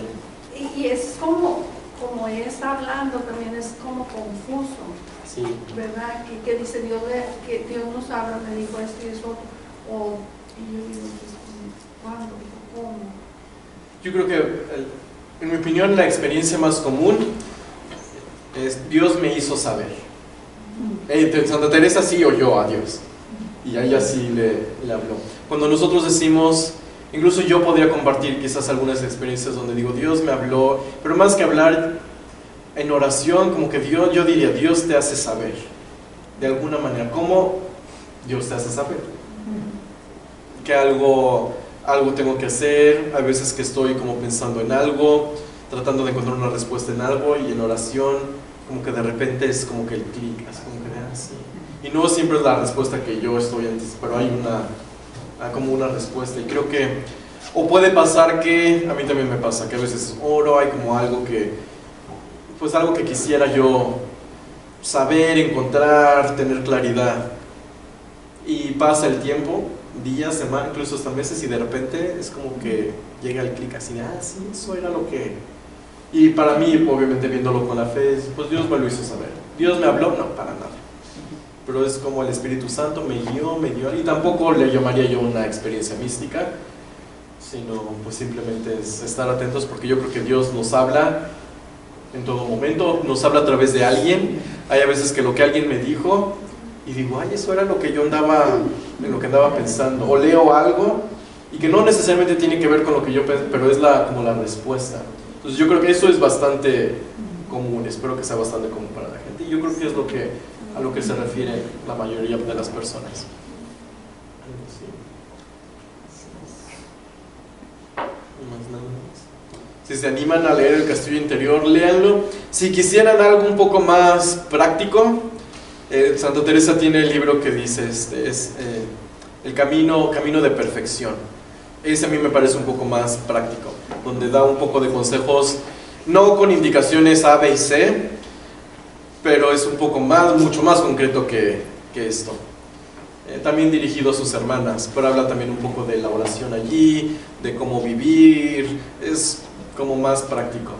y es como ella está hablando también es como confuso, Sí. ¿verdad? Que dice Dios, que Dios nos habla, me dijo esto y eso, y yo digo, ¿cuándo? ¿Cómo? Yo creo que, en mi opinión, la experiencia más común es Dios me hizo saber. Santa Teresa sí oyó a Dios y a ella sí le habló. Cuando nosotros decimos, incluso yo podría compartir quizás algunas experiencias donde digo Dios me habló, pero más que hablar en oración, como que Dios, yo diría Dios te hace saber de alguna manera. ¿Cómo Dios te hace saber? Que algo tengo que hacer, hay veces que estoy como pensando en algo, tratando de encontrar una respuesta en algo, y en oración como que de repente es como que el clic, así como que así. Y no siempre es la respuesta que yo estoy antes, pero hay como una respuesta, y creo que, o puede pasar que, a mí también me pasa, que a veces oro, hay como algo que quisiera yo saber, encontrar, tener claridad, y pasa el tiempo, días, semanas, incluso hasta meses, y de repente es como que llega el clic así de, sí, eso era lo que... Y para mí, obviamente viéndolo con la fe, pues Dios me lo hizo saber. ¿Dios me habló? No, para nada. Pero es como el Espíritu Santo me guió, y tampoco le llamaría yo una experiencia mística, sino pues simplemente es estar atentos, porque yo creo que Dios nos habla en todo momento, nos habla a través de alguien. Hay a veces que lo que alguien me dijo, y digo, eso era lo que yo en lo que andaba pensando, o leo algo y que no necesariamente tiene que ver con lo que yo pensé, pero es como la respuesta. Entonces yo creo que eso es bastante común, espero que sea bastante común para la gente, y yo creo que es a lo que se refiere la mayoría de las personas. Si se animan a leer El Castillo Interior, léanlo. Si quisieran algo un poco más práctico, Santa Teresa tiene el libro que dice, es El camino de perfección. Ese a mí me parece un poco más práctico, donde da un poco de consejos, no con indicaciones A, B y C, pero es un poco mucho más concreto que esto. También dirigido a sus hermanas, pero habla también un poco de la oración allí, de cómo vivir, es como más práctico.